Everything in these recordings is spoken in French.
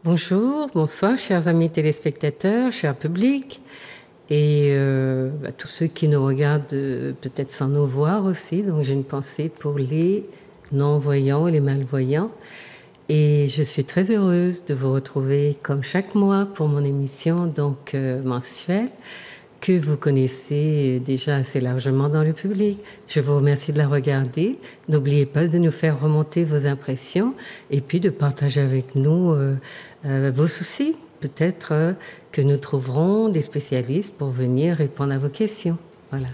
Bonjour, bonsoir, chers amis téléspectateurs, cher public, et tous ceux qui nous regardent peut-être sans nous voir aussi. Donc j'ai une pensée pour les non-voyants et les malvoyants. Et je suis très heureuse de vous retrouver comme chaque mois pour mon émission mensuelle que vous connaissez déjà assez largement dans le public. Je vous remercie de la regarder. N'oubliez pas de nous faire remonter vos impressions et puis de partager avec nous vos soucis. Peut-être que nous trouverons des spécialistes pour venir répondre à vos questions. Voilà.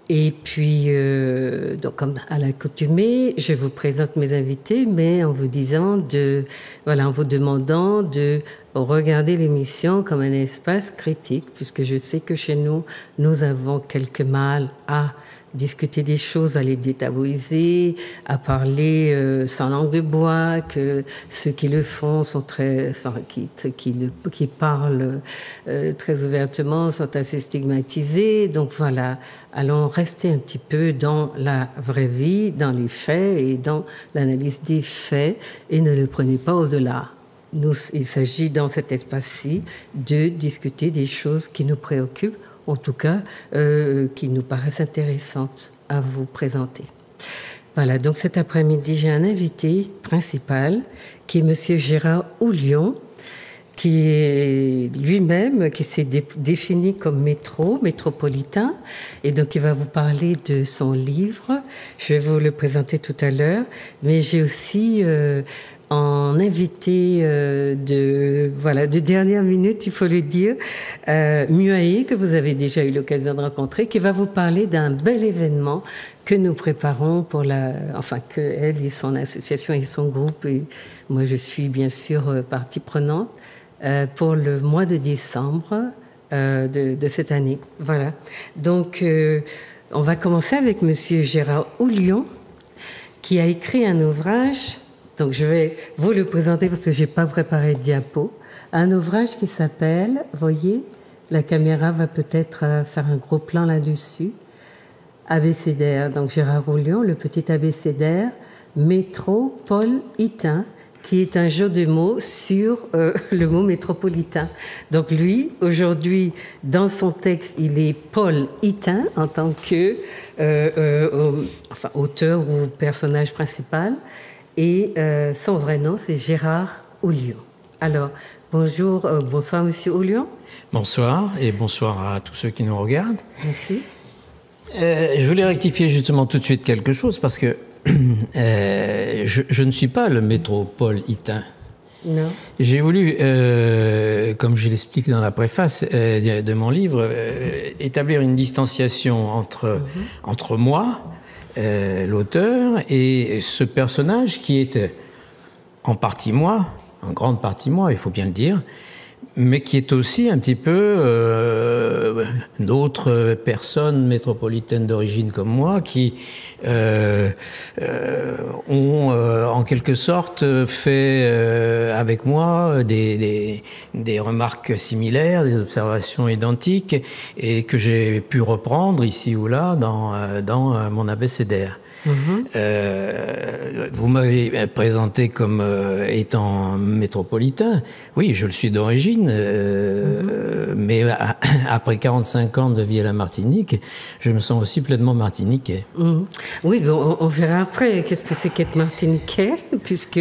Et puis, donc comme à l'accoutumée, je vous présente mes invités, mais en vous en vous demandant de regarder l'émission comme un espace critique, puisque je sais que chez nous, nous avons quelques mal à discuter des choses, à les détabouiser, à parler sans langue de bois, que ceux qui le font sont qui parlent très ouvertement sont assez stigmatisés. Donc voilà, allons rester un petit peu dans la vraie vie, dans les faits et dans l'analyse des faits, et ne le prenez pas au-delà. Il s'agit dans cet espace-ci de discuter des choses qui nous préoccupent, en tout cas qui nous paraissent intéressantes à vous présenter. Voilà, donc cet après-midi, j'ai un invité principal qui est Monsieur Gérard Houlion, qui est lui-même, qui s'est défini comme métropolitain, et donc il va vous parler de son livre. Je vais vous le présenter tout à l'heure, mais j'ai aussi en invité de dernière minute, il faut le dire, Muaï, que vous avez déjà eu l'occasion de rencontrer, qui va vous parler d'un bel événement que nous préparons que elle et son association et son groupe, et moi je suis bien sûr partie prenante, pour le mois de décembre de cette année. Voilà. Donc, on va commencer avec Monsieur Gérard Houlion, qui a écrit un ouvrage. Donc, je vais vous le présenter parce que je n'ai pas préparé de diapo. Un ouvrage qui s'appelle, voyez, la caméra va peut-être faire un gros plan là-dessus, abécédaire. Donc, Gérard Houlion, le petit abécédaire, métropolitain, qui est un jeu de mots sur le mot métropolitain. Donc lui, aujourd'hui, dans son texte, il est Paul Itin en tant que auteur ou personnage principal. Et son vrai nom, c'est Gérard Houlion. Alors, bonsoir Monsieur Houlion. Bonsoir et bonsoir à tous ceux qui nous regardent. Merci. Je voulais rectifier justement tout de suite quelque chose parce que je ne suis pas le métropolitain. Non. J'ai voulu, comme je l'explique dans la préface de mon livre, établir une distanciation entre moi, l'auteur, et ce personnage qui est en partie moi, en grande partie moi, il faut bien le dire, mais qui est aussi un petit peu d'autres personnes métropolitaines d'origine comme moi qui ont en quelque sorte fait avec moi des remarques similaires, des observations identiques et que j'ai pu reprendre ici ou là dans mon abécédaire. Vous m'avez présenté comme étant métropolitain. Oui, je le suis d'origine, mais après 45 ans de vie à la Martinique, je me sens aussi pleinement martiniquais. Oui, on verra après qu'est-ce que c'est qu'être martiniquais, puisque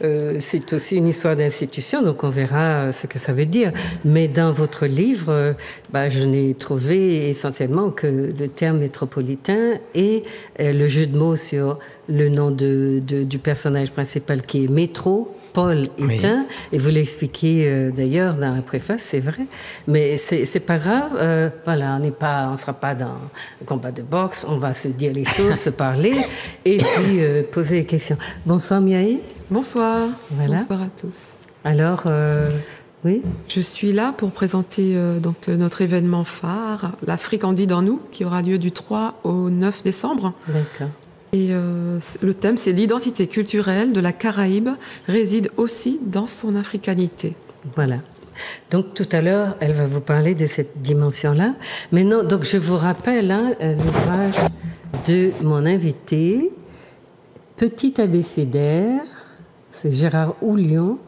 c'est aussi une histoire d'institution, donc on verra ce que ça veut dire. Mais dans votre livre, je n'ai trouvé essentiellement que le terme métropolitain et le jeu de mots sur le nom du personnage principal qui est Métro, Paul Itin, oui. Et vous l'expliquez d'ailleurs dans la préface, c'est vrai, mais c'est pas grave. Voilà, on sera pas dans un combat de boxe, on va se dire les choses, se parler et puis poser les questions. Bonsoir Miaï. Bonsoir. Voilà. Bonsoir à tous. Alors, oui. Je suis là pour présenter notre événement phare, l'Afrique en dit dans nous, qui aura lieu du 3 au 9 décembre. D'accord. Et le thème, c'est l'identité culturelle de la Caraïbe réside aussi dans son africanité. Voilà. Donc tout à l'heure, elle va vous parler de cette dimension-là. Mais non, donc je vous rappelle l'ouvrage de mon invité, Petit abécédaire, c'est Gérard Houlion,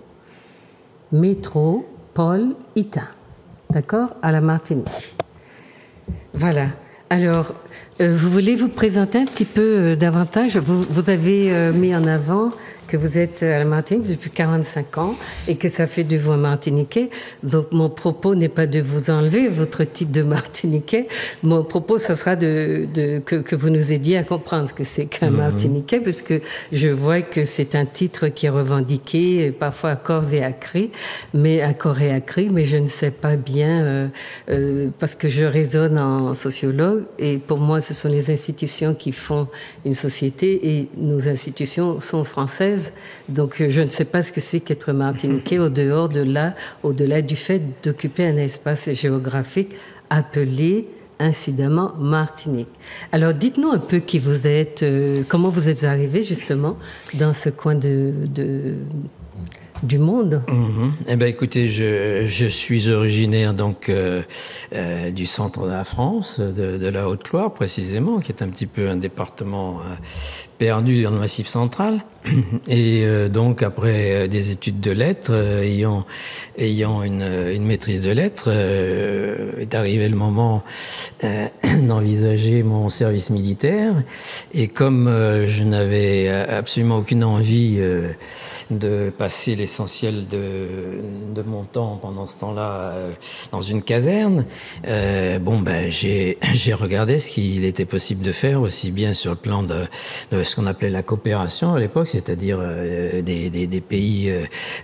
métropolitain. D'accord? À la Martinique. Voilà. Alors, vous voulez vous présenter un petit peu davantage? Vous avez mis en avant que vous êtes à la Martinique depuis 45 ans et que ça fait de vous un Martiniquais. Donc, mon propos n'est pas de vous enlever votre titre de Martiniquais. Mon propos, ça sera que vous nous aidiez à comprendre ce que c'est qu'un Martiniquais, parce que je vois que c'est un titre qui est revendiqué, parfois à corps et à cri, mais je ne sais pas bien, parce que je raisonne en sociologue, et pour moi, ce sont les institutions qui font une société, et nos institutions sont françaises. Donc, je ne sais pas ce que c'est qu'être martiniquais au-delà du fait d'occuper un espace géographique appelé incidemment Martinique. Alors, dites-nous un peu qui vous êtes, comment vous êtes arrivé justement dans ce coin du monde. Eh ben, écoutez, je suis originaire donc du centre de la France, de la Haute-Loire précisément, qui est un petit peu un département perdu dans le Massif central. Et donc après des études de lettres, ayant une maîtrise de lettres, est arrivé le moment d'envisager mon service militaire. Et comme je n'avais absolument aucune envie de passer l'essentiel de mon temps pendant ce temps-là dans une caserne, j'ai regardé ce qu'il était possible de faire, aussi bien sur le plan de ce qu'on appelait la coopération à l'époque, c'est-à-dire des pays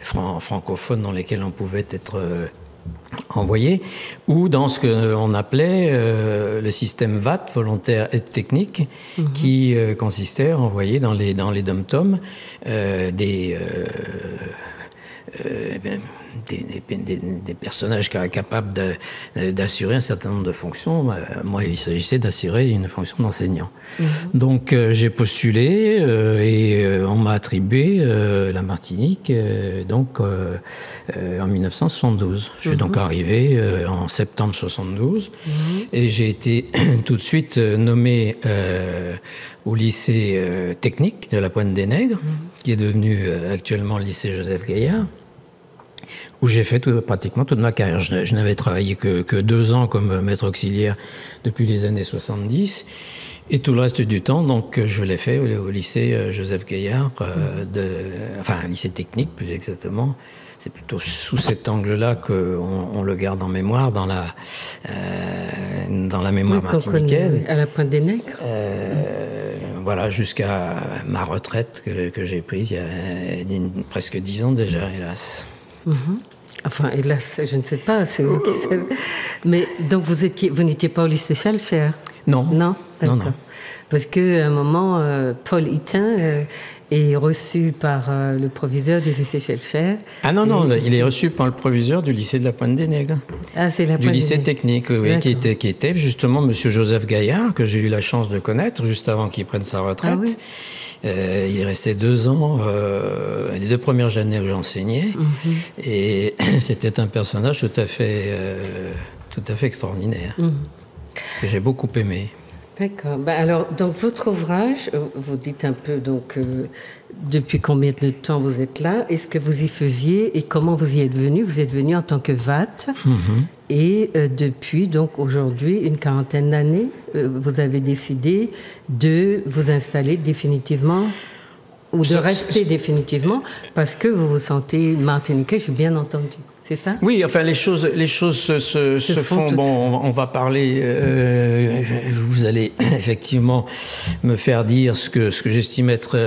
francophones dans lesquels on pouvait être envoyé, ou dans ce qu'on appelait le système VAT, volontaire et technique, qui consistait à envoyer dans les dom-toms des personnages capables d'assurer un certain nombre de fonctions. Moi, il s'agissait d'assurer une fonction d'enseignant. Donc, j'ai postulé et on m'a attribué la Martinique en 1972. Je suis donc arrivé en septembre 72 et j'ai été tout de suite nommé au lycée technique de la Pointe des Nègres, qui est devenu actuellement le lycée Joseph Gaillard, où j'ai fait pratiquement toute ma carrière. Je n'avais travaillé que 2 ans comme maître auxiliaire depuis les années 70. Et tout le reste du temps, donc, je l'ai fait au lycée Joseph Gaillard, lycée technique plus exactement. C'est plutôt sous cet angle-là qu'on le garde en mémoire, dans la mémoire martiniquaise. À la Pointe des Nègres. Voilà, jusqu'à ma retraite que j'ai prise il y a presque 10 ans déjà, hélas. Enfin, hélas, je ne sais pas. Mais donc vous n'étiez pas au lycée Schellcher? Non. Non. Non. Parce qu'à un moment, Paul Itin est reçu par le proviseur du lycée Schellcher. Ah non, il est reçu par le proviseur du lycée de la Pointe des Nègres. Ah, c'est la Pointe des Nègres. Du lycée technique, oui, qui était justement Monsieur Joseph Gaillard, que j'ai eu la chance de connaître juste avant qu'il prenne sa retraite. Ah, oui. Il est resté 2 ans, les 2 premières années où j'enseignais, et c'était un personnage tout à fait extraordinaire, que j'ai beaucoup aimé. D'accord. Alors, donc votre ouvrage, vous dites un peu depuis combien de temps vous êtes là, est-ce que vous y faisiez et comment vous y êtes venu? Vous êtes venu en tant que VAT et depuis donc aujourd'hui une 40aine d'années, vous avez décidé de vous installer définitivement ou de rester définitivement parce que vous vous sentez martiniquais, j'ai bien entendu. C'est ça? Oui, enfin les choses se font. Bon, on va parler. Vous allez effectivement me faire dire ce que j'estime être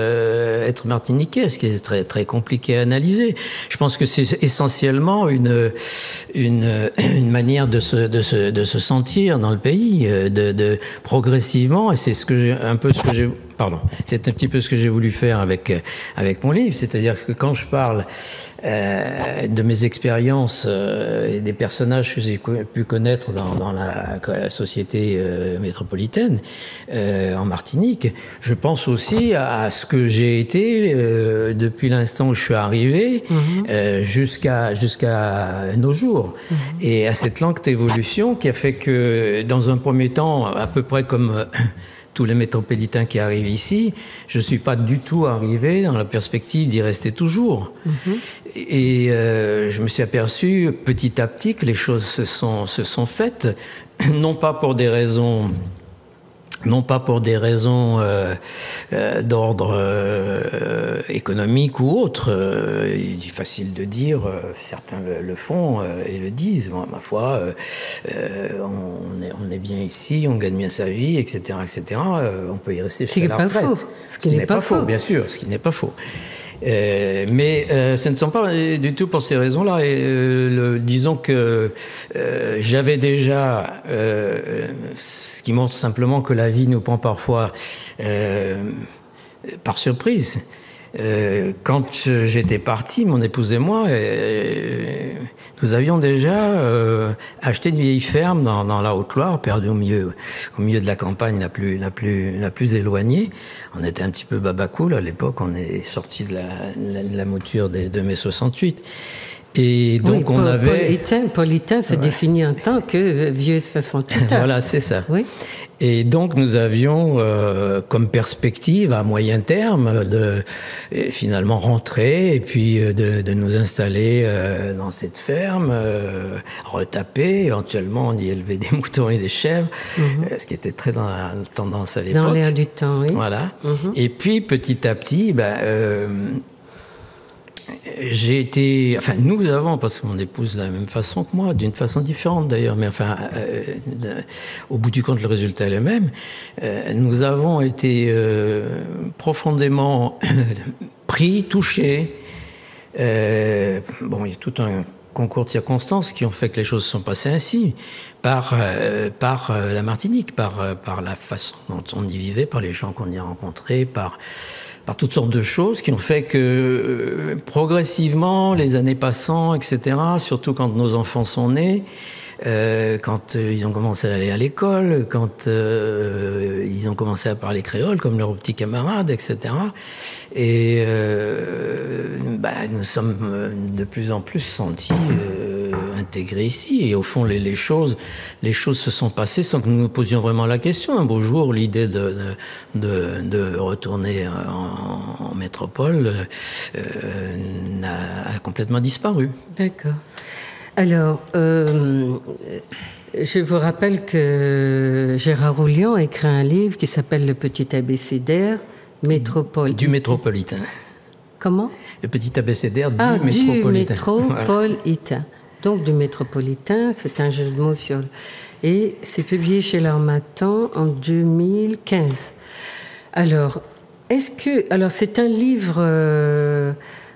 martiniquais, ce qui est très très compliqué à analyser. Je pense que c'est essentiellement une manière de se sentir dans le pays, de progressivement, et c'est c'est un petit peu ce que j'ai voulu faire avec mon livre, c'est-à-dire que quand je parle de mes expériences et des personnages que j'ai pu connaître dans la société métropolitaine en Martinique, je pense aussi à ce que j'ai été depuis l'instant où je suis arrivé jusqu'à nos jours, et à cette lente évolution qui a fait que dans un premier temps, à peu près comme tous les métropolitains qui arrivent ici, je ne suis pas du tout arrivé dans la perspective d'y rester toujours. Et je me suis aperçu petit à petit que les choses se sont faites, non pas pour des raisons d'ordre économique ou autre. Il est facile de dire, certains le font et le disent. Bon, ma foi, on est bien ici, on gagne bien sa vie, etc., etc. On peut y rester jusqu'à la retraite. Ce qui n'est pas faux, bien sûr, ce qui n'est pas faux. Mais ce ne sont pas du tout pour ces raisons-là. Disons que j'avais déjà, ce qui montre simplement que la vie nous prend parfois par surprise. Quand j'étais parti, mon épouse et moi, nous avions déjà acheté une vieille ferme dans la Haute-Loire, perdue au milieu de la campagne la plus éloignée. On était un petit peu babacool à l'époque, on est sorti de la mouture de mai 68. Et donc oui, on avait... Politain se définit en tant que vieux 68 ans. Voilà, c'est ça. Oui. Et donc nous avions comme perspective à moyen terme de finalement rentrer et puis de nous installer dans cette ferme, retaper, éventuellement y élever des moutons et des chèvres, ce qui était très dans la tendance à l'époque. Dans l'air du temps, oui. Voilà. Et puis petit à petit, nous avons, parce que mon épouse de la même façon que moi, d'une façon différente d'ailleurs, mais enfin, au bout du compte, le résultat est le même. Nous avons été profondément pris, touchés. Il y a tout un concours de circonstances qui ont fait que les choses se sont passées ainsi, par la Martinique, par la façon dont on y vivait, par les gens qu'on y a rencontrés, par toutes sortes de choses qui ont fait que progressivement, les années passant, etc., surtout quand nos enfants sont nés, quand ils ont commencé à aller à l'école, quand ils ont commencé à parler créole comme leurs petits camarades, etc. Et nous sommes de plus en plus sentis intégrés ici. Et au fond, les choses se sont passées sans que nous nous posions vraiment la question. Un beau jour, l'idée de retourner en métropole a complètement disparu. D'accord. Alors, je vous rappelle que Gérard Roulion a écrit un livre qui s'appelle Le Petit Abécédaire, Métropolitain. Du métropolitain. Comment? Le Petit Abécédaire du métropolitain. Du métropolitain. Voilà. Donc, du métropolitain, c'est un jeu de mots sur... Et c'est publié chez l'Harmattan en 2015. Alors, c'est un livre...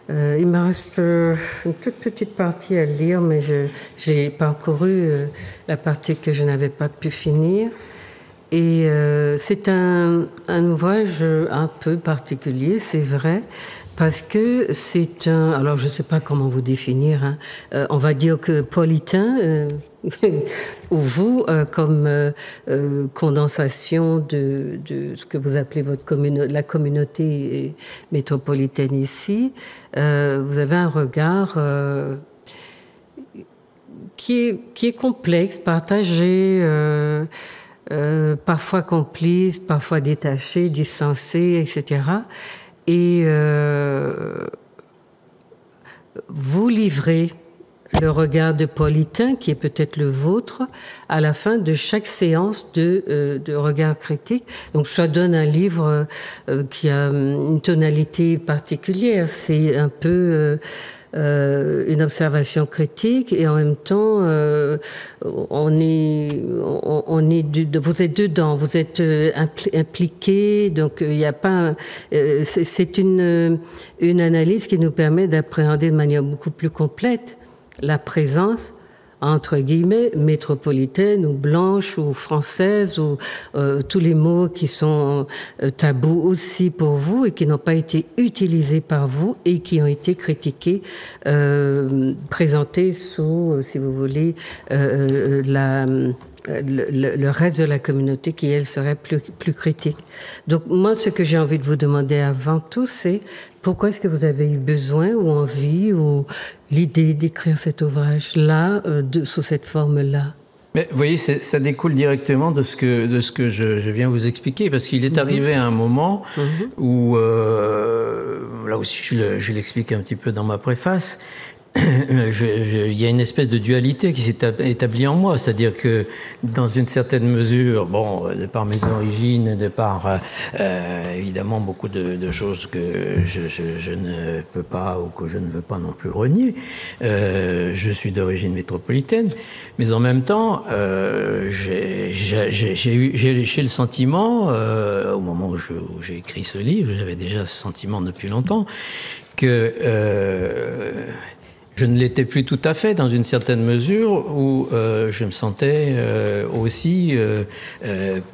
il me reste une toute petite partie à lire, mais j'ai parcouru la partie que je n'avais pas pu finir. Et c'est un ouvrage un peu particulier, c'est vrai, parce que c'est un... Alors, je ne sais pas comment vous définir. Hein. On va dire que politain, ou vous, comme condensation de ce que vous appelez la communauté métropolitaine ici, vous avez un regard qui est complexe, partagé, parfois complice, parfois détaché, distancé, etc. Et vous livrez le regard de politain, qui est peut-être le vôtre, à la fin de chaque séance de regard critique. Donc, ça donne un livre qui a une tonalité particulière. C'est un peu une observation critique et en même temps, vous êtes dedans, vous êtes impliqué. Donc, il n'y a pas. C'est une analyse qui nous permet d'appréhender de manière beaucoup plus complète la présence, entre guillemets, métropolitaine ou blanche ou française ou tous les mots qui sont tabous aussi pour vous et qui n'ont pas été utilisés par vous et qui ont été critiqués, présentés sous, si vous voulez, le reste de la communauté qui, elle, serait plus critique. Donc, moi, ce que j'ai envie de vous demander avant tout, c'est pourquoi est-ce que vous avez eu besoin ou envie ou l'idée d'écrire cet ouvrage-là, sous cette forme-là? Mais vous voyez, ça découle directement de ce que je viens vous expliquer, parce qu'il est arrivé à un moment où, là aussi je l'explique un petit peu dans ma préface, il y a une espèce de dualité qui s'est établie en moi, c'est-à-dire que dans une certaine mesure, bon, de par mes origines, de par évidemment beaucoup de choses que je ne peux pas ou que je ne veux pas non plus renier, je suis d'origine métropolitaine, mais en même temps, j'ai le sentiment, au moment où j'ai écrit ce livre, j'avais déjà ce sentiment depuis longtemps, que je ne l'étais plus tout à fait, dans une certaine mesure, où je me sentais aussi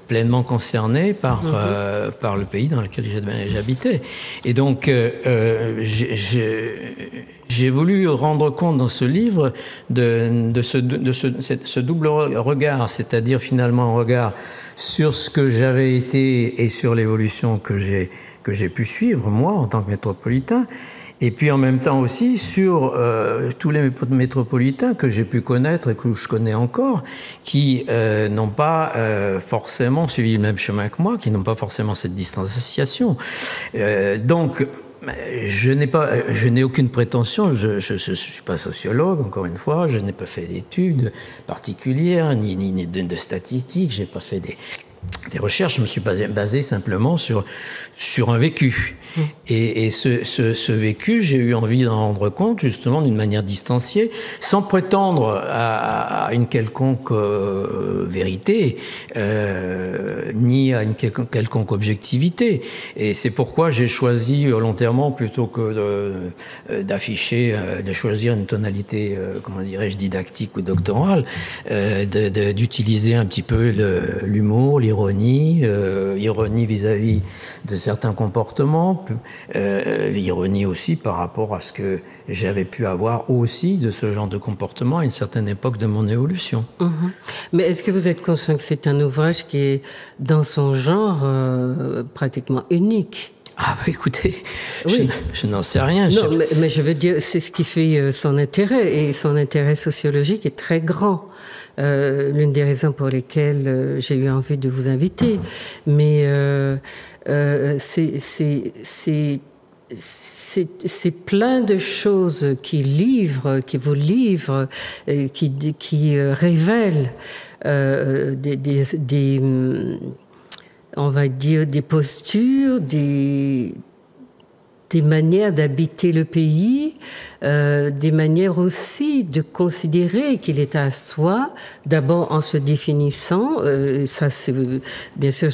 pleinement concerné par le pays dans lequel j'habitais. Et donc, j'ai voulu rendre compte dans ce livre de ce double regard, c'est-à-dire finalement un regard sur ce que j'avais été et sur l'évolution que j'ai pu suivre, moi, en tant que métropolitain, et puis en même temps aussi sur tous les métropolitains que j'ai pu connaître et que je connais encore, qui n'ont pas forcément suivi le même chemin que moi, qui n'ont pas forcément cette distanciation. Donc, je n'ai aucune prétention, je suis pas sociologue, encore une fois, je n'ai pas fait d'études particulières, ni de statistiques, j'ai pas fait des recherches, je me suis basé simplement sur un vécu. Et ce vécu, j'ai eu envie d'en rendre compte justement d'une manière distanciée, sans prétendre à une quelconque vérité, ni à une quelconque objectivité. Et c'est pourquoi j'ai choisi volontairement, plutôt que de choisir une tonalité, comment dirais-je, didactique ou doctorale, d'utiliser un petit peu l'humour, l'ironie vis-à-vis de certains comportements, l'ironie aussi par rapport à ce que j'avais pu avoir aussi de ce genre de comportement à une certaine époque de mon évolution. Mais est-ce que vous êtes conscient que c'est un ouvrage qui est dans son genre pratiquement unique? Ah bah écoutez, oui. je n'en sais rien. Non, mais je veux dire, c'est ce qui fait son intérêt, et son intérêt sociologique est très grand. L'une des raisons pour lesquelles j'ai eu envie de vous inviter. Mais c'est plein de choses qui vous livrent, qui révèlent on va dire des postures, des manières d'habiter le pays, des manières aussi de considérer qu'il est à soi, d'abord en se définissant, ça c'est, bien sûr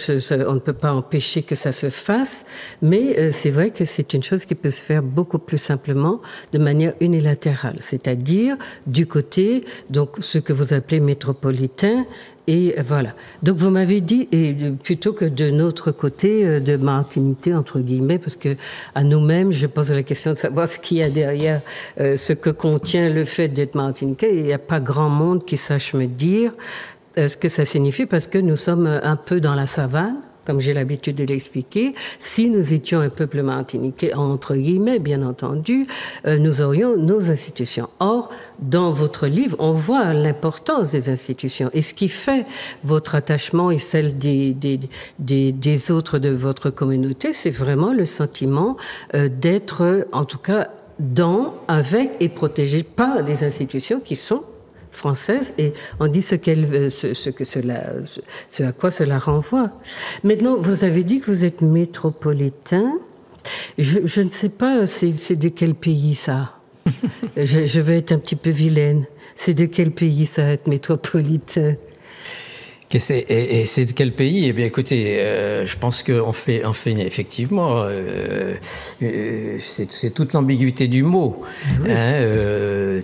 on ne peut pas empêcher que ça se fasse, mais c'est vrai que c'est une chose qui peut se faire beaucoup plus simplement de manière unilatérale, c'est-à-dire du côté, donc ce que vous appelez métropolitain. Et voilà. Donc vous m'avez dit, et plutôt que de notre côté, de martinité entre guillemets, parce que à nous-mêmes, je pose la question de savoir ce qu'il y a derrière ce que contient le fait d'être martiniquais. Il n'y a pas grand monde qui sache me dire ce que ça signifie, parce que nous sommes un peu dans la savane, comme j'ai l'habitude de l'expliquer. Si nous étions un peuple martiniquais, entre guillemets, bien entendu, nous aurions nos institutions. Or, dans votre livre, on voit l'importance des institutions. Et ce qui fait votre attachement et celle des autres de votre communauté, c'est vraiment le sentiment d'être, en tout cas, avec et protégé par des institutions qui sont française, et on dit ce à quoi cela renvoie. Maintenant, vous avez dit que vous êtes métropolitain. Je ne sais pas, c'est de quel pays ça? Je vais être un petit peu vilaine. C'est de quel pays ça, être métropolitain? Et c'est de quel pays? Eh bien, écoutez, je pense qu'on fait effectivement, c'est toute l'ambiguïté du mot. Oui.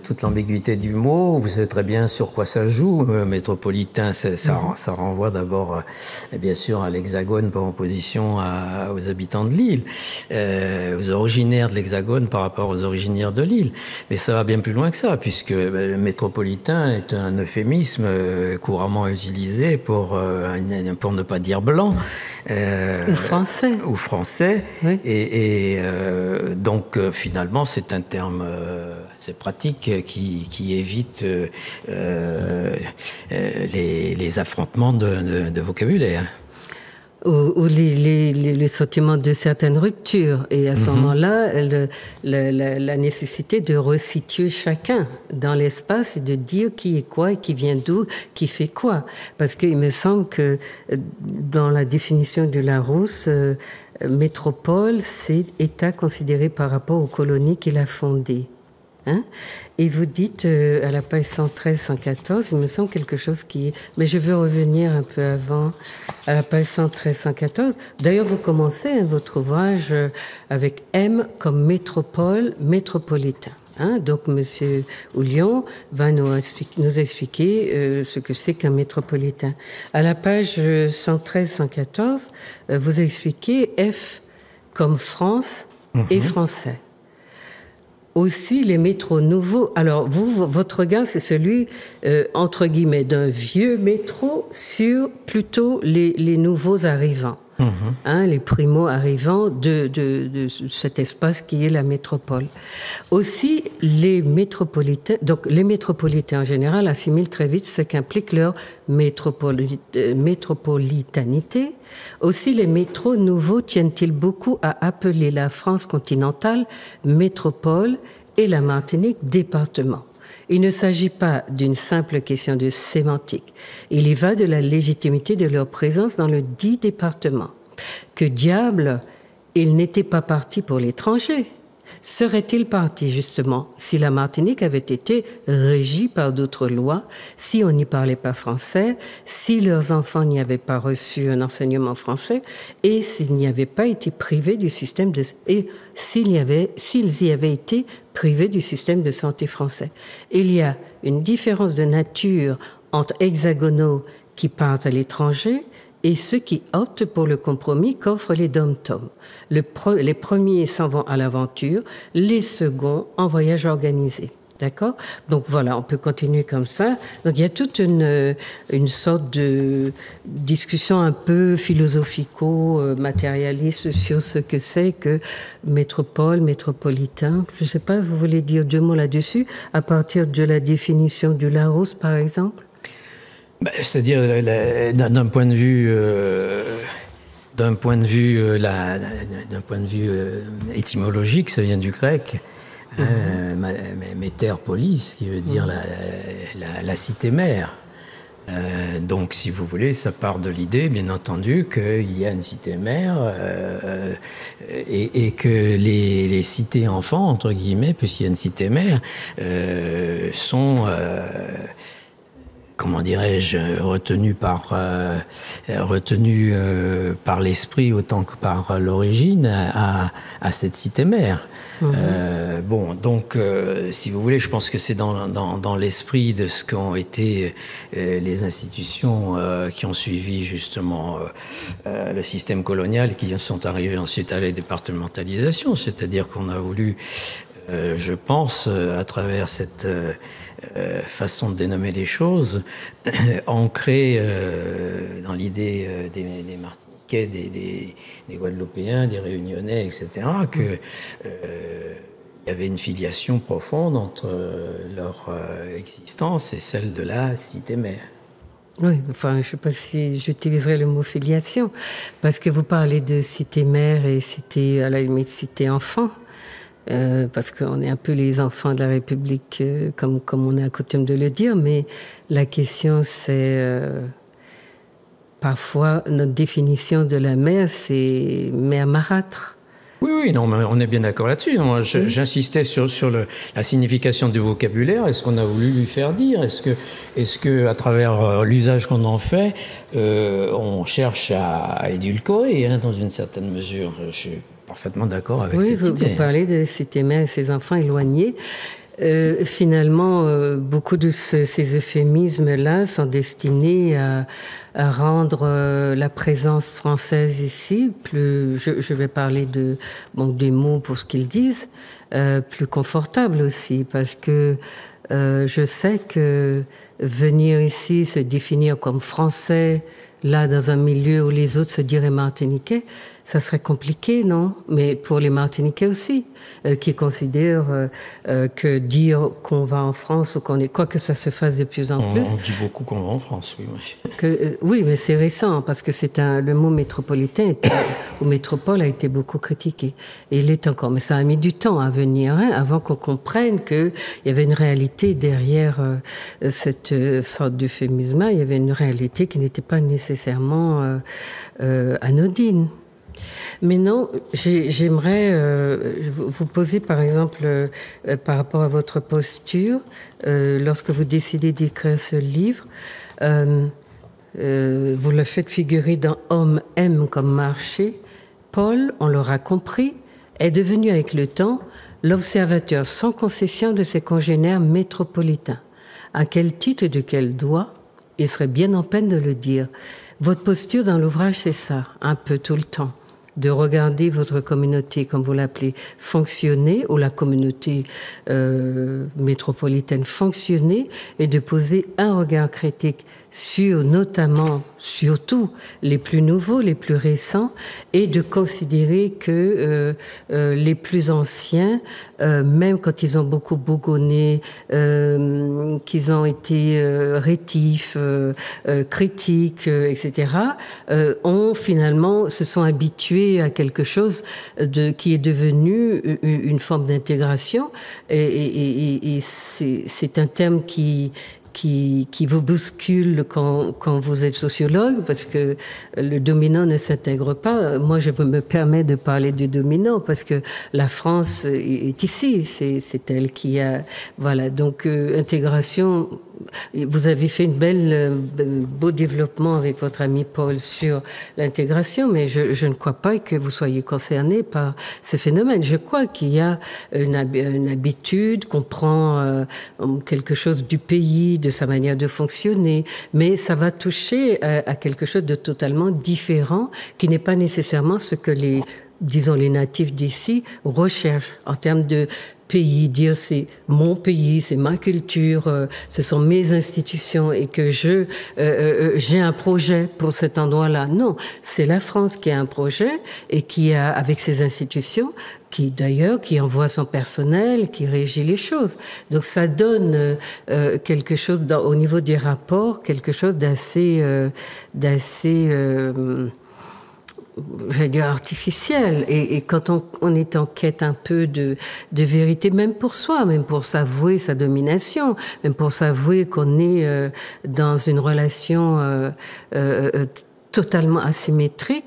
Toute l'ambiguïté du mot. Vous savez très bien sur quoi ça joue. Métropolitain, ça renvoie d'abord, bien sûr, à l'Hexagone par opposition aux habitants de l'île, aux originaires de l'Hexagone par rapport aux originaires de l'île. Mais ça va bien plus loin que ça, puisque le métropolitain est un euphémisme couramment utilisé pour ne pas dire blanc. Ou français. Oui. Et donc, finalement, c'est un terme ces pratiques qui évitent les affrontements de vocabulaire. Ou les sentiments de certaines ruptures. Et à ce moment-là, la nécessité de resituer chacun dans l'espace et de dire qui est quoi et qui vient d'où, qui fait quoi. Parce qu'il me semble que dans la définition de Larousse, métropole, c'est État considéré par rapport aux colonies qu'il a fondées. Hein? Et vous dites à la page 113-114, il me semble quelque chose qui est... Mais je veux revenir un peu avant, à la page 113-114. D'ailleurs, vous commencez votre ouvrage avec M comme métropole, métropolitain. Hein? Donc, M. Houlion va nous expliquer ce que c'est qu'un métropolitain. À la page 113-114, vous expliquez F comme France et français. Aussi les métros nouveaux. Alors, votre regard, c'est celui, entre guillemets, d'un vieux métro sur plutôt les nouveaux arrivants. Hein, les primo-arrivants de cet espace qui est la métropole. Aussi, les métropolitains, donc les métropolitains en général assimilent très vite ce qu'implique leur métropolitanité. Aussi, les métros nouveaux tiennent-ils beaucoup à appeler la France continentale métropole et la Martinique département. Il ne s'agit pas d'une simple question de sémantique. Il y va de la légitimité de leur présence dans le dit département. Que diable, ils n'étaient pas partis pour l'étranger. Serait-il parti justement si la Martinique avait été régie par d'autres lois, si on n'y parlait pas français, si leurs enfants n'y avaient pas reçu un enseignement français et s'ils n'y avaient pas été privés du système de... et s'ils y avaient été privés du système de santé français. Il y a une différence de nature entre hexagonaux qui partent à l'étranger et ceux qui optent pour le compromis qu'offrent les dom-toms. Les premiers s'en vont à l'aventure, les seconds en voyage organisé. D'accord? Donc voilà, on peut continuer comme ça. Donc il y a toute une sorte de discussion un peu philosophico-matérialiste sur ce que c'est que métropole, métropolitain. Je ne sais pas, vous voulez dire 2 mots là-dessus, à partir de la définition du Larousse, par exemple? C'est-à-dire, d'un point de vue étymologique, ça vient du grec. Méterpolis, qui veut dire la cité-mère. Donc, si vous voulez, ça part de l'idée, bien entendu, qu'il y a une cité-mère et que les cités enfants, entre guillemets, puisqu'il y a une cité-mère, sont... comment dirais-je, retenu par l'esprit autant que par l'origine à cette cité-mère. Bon, donc, si vous voulez, je pense que c'est dans l'esprit de ce qu'ont été les institutions qui ont suivi justement le système colonial, qui sont arrivées ensuite à la départementalisation, c'est-à-dire qu'on a voulu, je pense, à travers cette façon de dénommer les choses, ancrée dans l'idée des Martiniquais, des Guadeloupéens, des Réunionnais, etc., que il y avait une filiation profonde entre leur existence et celle de la cité-mère. Oui, enfin, je ne sais pas si j'utiliserai le mot filiation, parce que vous parlez de cité-mère et cité, à la limite, cité-enfant. Parce qu'on est un peu les enfants de la République, comme on a coutume de le dire, mais la question c'est parfois notre définition de la mère, c'est mère marâtre. Oui, non, mais on est bien d'accord là-dessus. Moi, j'insistais sur la signification du vocabulaire. Est-ce qu'on a voulu lui faire dire? Est-ce que à travers l'usage qu'on en fait, on cherche à édulcorer, dans une certaine mesure? Je suis parfaitement d'accord avec cette idée. Oui, vous parlez de cité-mère et ses enfants éloignés. Finalement, beaucoup de ces euphémismes-là sont destinés à rendre la présence française ici plus, je vais parler des mots pour ce qu'ils disent, plus confortable aussi, parce que je sais que venir ici se définir comme français, là dans un milieu où les autres se diraient martiniquais, ça serait compliqué, non? Mais pour les Martiniquais aussi, qui considèrent que dire qu'on va en France ou qu'on est... Quoi que ça se fasse de plus en plus... On dit beaucoup qu'on va en France, oui. Oui, mais c'est récent, parce que le mot métropolitain ou métropole a été beaucoup critiqué. Et il l'est encore. Mais ça a mis du temps à venir, hein, avant qu'on comprenne qu'il y avait une réalité derrière cette sorte d'euphémisme. Il y avait une réalité qui n'était pas nécessairement anodine. Mais non, j'aimerais vous poser, par exemple, par rapport à votre posture, lorsque vous décidez d'écrire ce livre, vous le faites figurer dans Homme aime comme marché. Paul, on l'aura compris, est devenu avec le temps l'observateur sans concession de ses congénères métropolitains. À quel titre et de quel droit? Il serait bien en peine de le dire. Votre posture dans l'ouvrage, c'est ça, un peu tout le temps. De regarder votre communauté, comme vous l'appelez, fonctionner, ou la communauté métropolitaine fonctionner, et de poser un regard critique sur notamment, surtout, les plus nouveaux, les plus récents, et de considérer que les plus anciens, même quand ils ont beaucoup bougonné, qu'ils ont été rétifs, critiques, etc., se sont habitués à quelque chose qui est devenu une forme d'intégration, et c'est un terme qui vous bouscule quand vous êtes sociologue, parce que le dominant ne s'intègre pas. Moi, je me permets de parler du dominant, parce que la France est ici, c'est elle qui a... Voilà, donc intégration... Vous avez fait beau développement avec votre ami Paul sur l'intégration, mais je ne crois pas que vous soyez concerné par ce phénomène. Je crois qu'il y a une habitude, qu'on prend quelque chose du pays, de sa manière de fonctionner, mais ça va toucher à quelque chose de totalement différent, qui n'est pas nécessairement ce que les natifs d'ici recherchent en termes de pays, dire c'est mon pays, c'est ma culture, ce sont mes institutions, et que j'ai un projet pour cet endroit-là. Non, c'est la France qui a un projet et qui a, avec ses institutions, qui envoie son personnel, qui régit les choses. Donc ça donne quelque chose au niveau des rapports, quelque chose d'assez j'allais dire artificielle, et quand on est en quête un peu de vérité, même pour soi, même pour s'avouer sa domination, même pour s'avouer qu'on est dans une relation totalement asymétrique,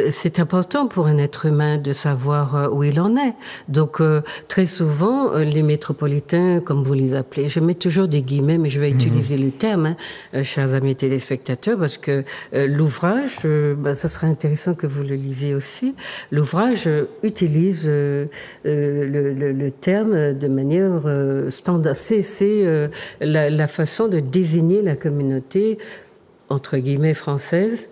c'est important pour un être humain de savoir où il en est. Donc, très souvent, les métropolitains, comme vous les appelez, je mets toujours des guillemets, mais je vais utiliser les termes, chers amis téléspectateurs, parce que l'ouvrage, ça serait intéressant que vous le lisiez aussi. L'ouvrage utilise le terme de manière standard. C'est la façon de désigner la communauté, entre guillemets, française.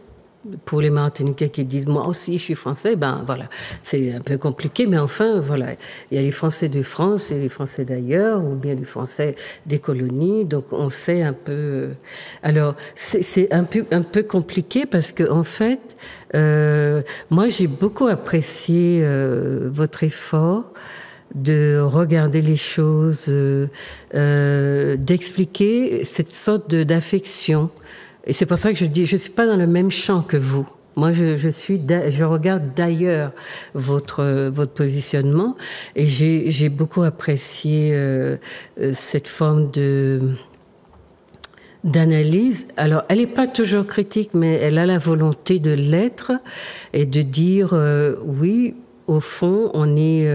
Pour les Martiniquais qui disent « moi aussi je suis français », ben voilà, c'est un peu compliqué, mais enfin voilà, il y a les Français de France et les Français d'ailleurs, ou bien les Français des colonies, donc on sait un peu... Alors c'est un peu compliqué, parce que en fait, moi j'ai beaucoup apprécié votre effort de regarder les choses, d'expliquer cette sorte d'affection. Et c'est pour ça que je dis, je suis pas dans le même champ que vous. Moi, je regarde d'ailleurs votre positionnement, et j'ai beaucoup apprécié cette forme d'analyse. Alors, elle n'est pas toujours critique, mais elle a la volonté de l'être et de dire oui, au fond, on est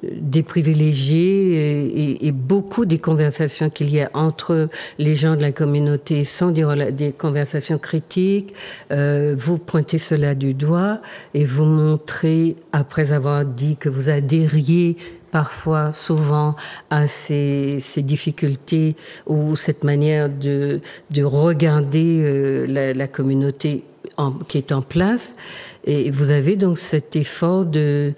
des privilégiés, et beaucoup des conversations qu'il y a entre les gens de la communauté sont des conversations critiques. Vous pointez cela du doigt et vous montrez, après avoir dit que vous adhériez parfois, souvent, à ces difficultés ou cette manière de regarder la communauté qui est en place. Et vous avez donc cet effort de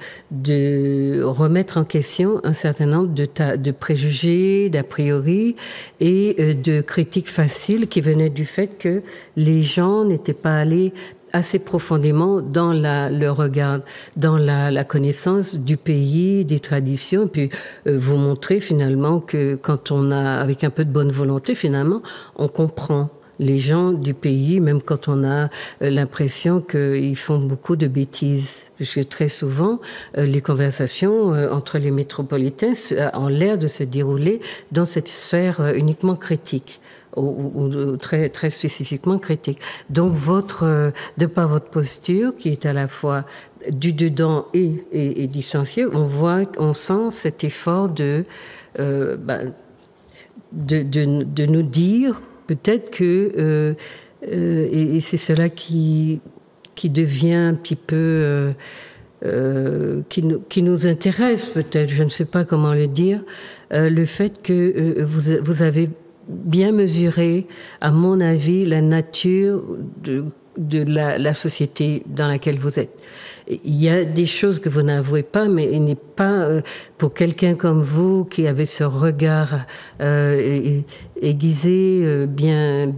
remettre en question un certain nombre de préjugés, d'a priori, et de critiques faciles qui venaient du fait que les gens n'étaient pas allés assez profondément dans le regard, dans la connaissance du pays, des traditions, et puis vous montrer finalement que quand on a, avec un peu de bonne volonté, finalement, on comprend les gens du pays, même quand on a l'impression qu'ils font beaucoup de bêtises. Puisque très souvent, les conversations entre les métropolitains ont l'air de se dérouler dans cette sphère uniquement critique, ou très, très spécifiquement critique. Donc, de par votre posture, qui est à la fois du dedans et distancié, on sent cet effort de nous dire peut-être que, et c'est cela qui devient un petit peu, qui nous intéresse peut-être, je ne sais pas comment le dire, le fait que vous avez bien mesuré, à mon avis, la nature de la société dans laquelle vous êtes. Il y a des choses que vous n'avouez pas, mais il n'est pas pour quelqu'un comme vous qui avait ce regard aiguisé, bien,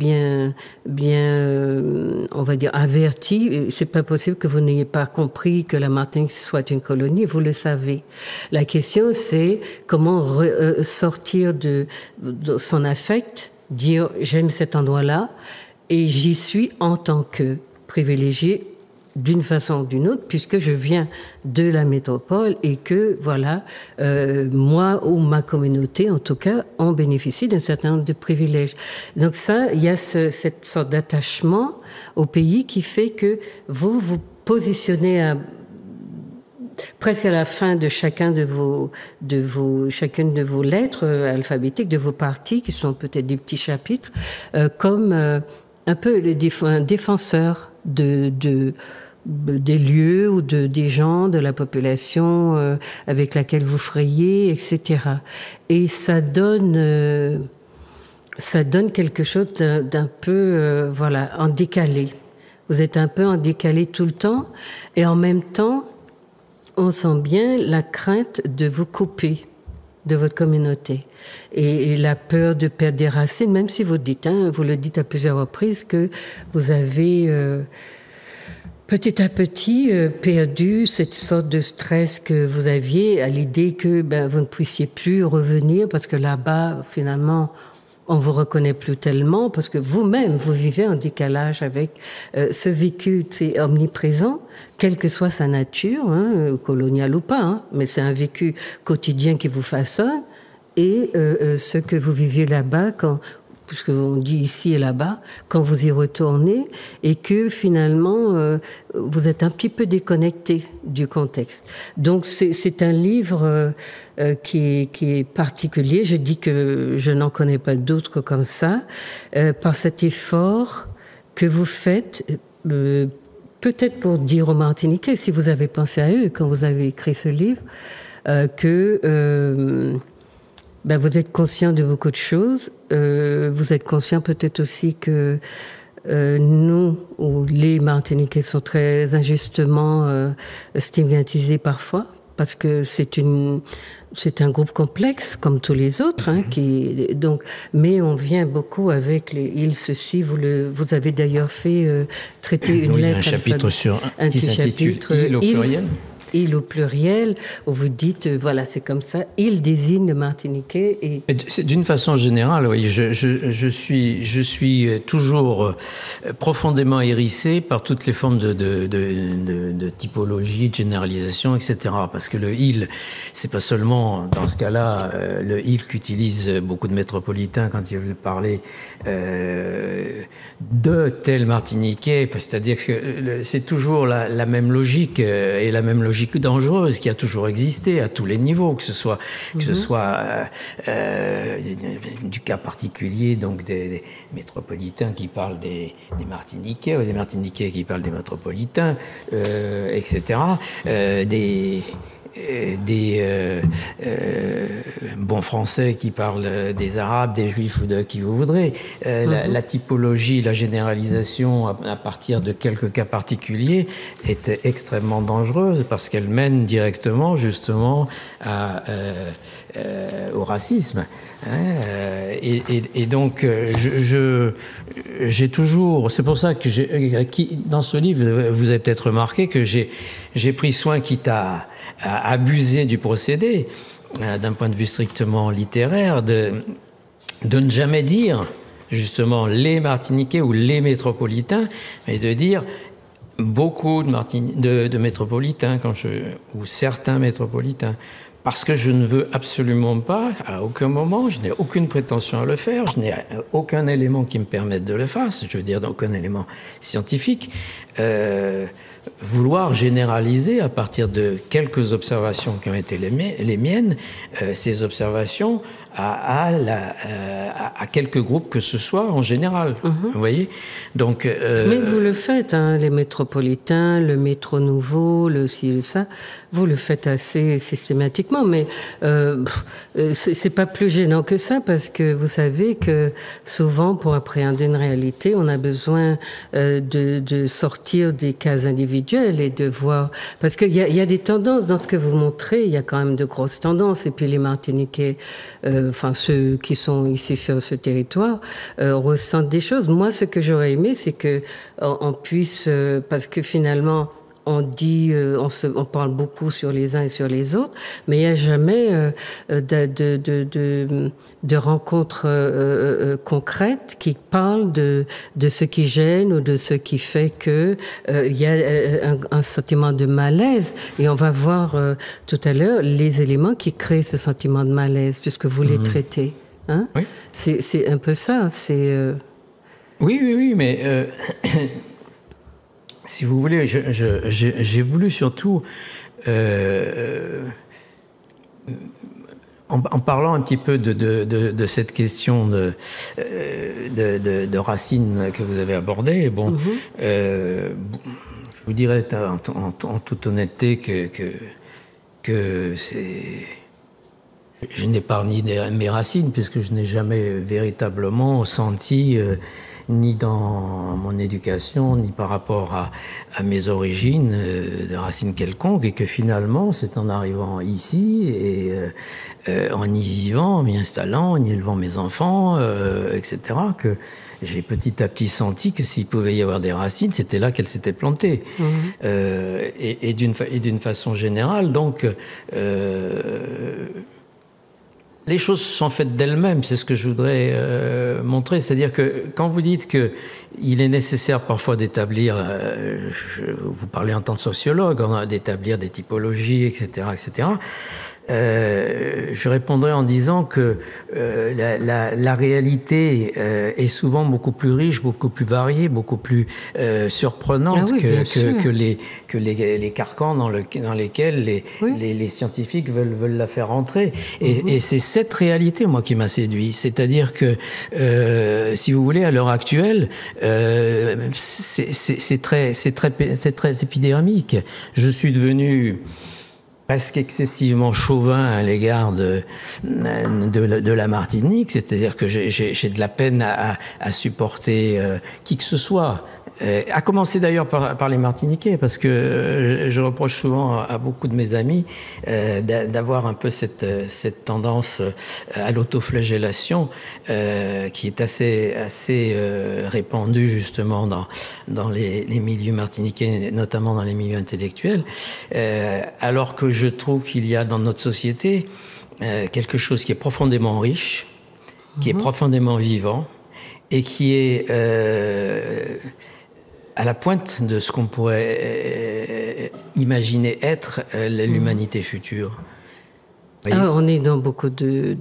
on va dire averti. C'est pas possible que vous n'ayez pas compris que la Martinique soit une colonie. Vous le savez. La question, c'est comment sortir de son affect, dire j'aime cet endroit-là et j'y suis en tant que privilégié d'une façon ou d'une autre, puisque je viens de la métropole et que, voilà, moi ou ma communauté, en tout cas, on bénéficie d'un certain nombre de privilèges. Donc ça, il y a cette sorte d'attachement au pays qui fait que vous vous positionnez presque à la fin de chacune de vos lettres alphabétiques, de vos parties, qui sont peut-être des petits chapitres, comme un peu un défenseur des lieux ou des gens, de la population avec laquelle vous frayez, etc. Et ça donne quelque chose d'un peu, voilà, en décalé. Vous êtes un peu en décalé tout le temps, et en même temps, on sent bien la crainte de vous couper de votre communauté et la peur de perdre des racines, même si vous le dites à plusieurs reprises, que vous avez petit à petit perdu cette sorte de stress que vous aviez à l'idée que vous ne puissiez plus revenir parce que là-bas, finalement, on vous reconnaît plus tellement parce que vous-même, vous vivez en décalage avec ce vécu omniprésent, quelle que soit sa nature, coloniale ou pas, mais c'est un vécu quotidien qui vous façonne, et ce que vous viviez là-bas, puisque on dit ici et là-bas, quand vous y retournez, et que finalement, vous êtes un petit peu déconnecté du contexte. Donc c'est un livre qui est particulier. Je dis que je n'en connais pas d'autres comme ça, par cet effort que vous faites, peut-être pour dire aux Martiniquais, si vous avez pensé à eux quand vous avez écrit ce livre, que vous êtes conscient de beaucoup de choses. Vous êtes conscient peut-être aussi que nous, ou les Martiniquais, sont très injustement stigmatisés parfois, parce que c'est un groupe complexe comme tous les autres, mais on vient beaucoup avec ils ceci. Vous avez d'ailleurs fait traiter une lettre. Un chapitre qui s'intitule Il au pluriel. Il au pluriel, où vous dites, voilà, c'est comme ça, il désigne le Martiniquais. D'une façon générale, oui, je suis toujours profondément hérissé par toutes les formes de typologie, de généralisation, etc. Parce que le il, c'est pas seulement, dans ce cas-là, le il qu'utilisent beaucoup de métropolitains quand ils veulent parler de tel Martiniquais, c'est-à-dire que c'est toujours la même logique, et la même logique dangereuse qui a toujours existé à tous les niveaux, que ce soit du cas particulier, donc des métropolitains qui parlent des Martiniquais, ou des Martiniquais qui parlent des métropolitains, etc. bon français qui parle des Arabes, des Juifs ou de qui vous voudrez. La typologie, la généralisation à partir de quelques cas particuliers est extrêmement dangereuse parce qu'elle mène directement justement au racisme. Et donc j'ai toujours, c'est pour ça que dans ce livre, vous avez peut-être remarqué que j'ai pris soin, quitte à abuser du procédé, d'un point de vue strictement littéraire, de ne jamais dire justement les Martiniquais ou les métropolitains, mais de dire beaucoup de métropolitains, ou certains métropolitains. Parce que je ne veux absolument pas, à aucun moment, je n'ai aucune prétention à le faire, je n'ai aucun élément qui me permette de le faire, je veux dire aucun élément scientifique, vouloir généraliser à partir de quelques observations qui ont été les miennes, ces observations à quelques groupes que ce soit en général. Vous voyez? Donc, mais vous le faites, hein, les métropolitains, le métro nouveau, le ci, le ça, vous le faites assez systématiquement, mais c'est pas plus gênant que ça, parce que vous savez que souvent, pour appréhender une réalité, on a besoin de sortir des cases individuelles et de voir, parce qu'il y a des tendances dans ce que vous montrez, il y a quand même de grosses tendances, et puis les Martiniquais, enfin ceux qui sont ici sur ce territoire, ressentent des choses. Moi, ce que j'aurais aimé, c'est que on puisse, parce que finalement, on dit, on parle beaucoup sur les uns et sur les autres, mais il n'y a jamais de rencontres concrètes qui parlent de ce qui gêne ou de ce qui fait que il y a un sentiment de malaise. Et on va voir tout à l'heure les éléments qui créent ce sentiment de malaise, puisque vous les traitez. Hein? Oui. C'est un peu ça. Oui, mais si vous voulez, j'ai voulu surtout, en parlant un petit peu de cette question de racines que vous avez abordée, bon, je vous dirais en toute honnêteté que c'est... Je n'épargne mes racines puisque je n'ai jamais véritablement senti, ni dans mon éducation, ni par rapport à mes origines, de racines quelconques, et que finalement, c'est en arrivant ici et en y vivant, en m'y installant, en y élevant mes enfants, etc., que j'ai petit à petit senti que s'il pouvait y avoir des racines, c'était là qu'elles s'étaient plantées. Et d'une façon générale, donc... les choses sont faites d'elles-mêmes, c'est ce que je voudrais montrer. C'est-à-dire que quand vous dites qu'il est nécessaire parfois d'établir, vous parlez en tant que sociologue, d'établir des typologies, etc., etc., je répondrai en disant que la réalité est souvent beaucoup plus riche, beaucoup plus variée, beaucoup plus surprenante que les carcans dans lesquels les scientifiques veulent la faire entrer. Et c'est cette réalité, moi, qui m'a séduit. C'est-à-dire que, si vous voulez, à l'heure actuelle, c'est très épidermique. Je suis devenu presque excessivement chauvin à l'égard de la Martinique, c'est-à-dire que j'ai de la peine à supporter qui que ce soit. À commencer d'ailleurs par les Martiniquais, parce que je reproche souvent à beaucoup de mes amis d'avoir un peu cette tendance à l'autoflagellation qui est assez répandue justement dans les milieux martiniquais, notamment dans les milieux intellectuels, alors que je trouve qu'il y a dans notre société quelque chose qui est profondément riche, qui est profondément vivant et qui est à la pointe de ce qu'on pourrait imaginer être l'humanité future. On est dans beaucoup de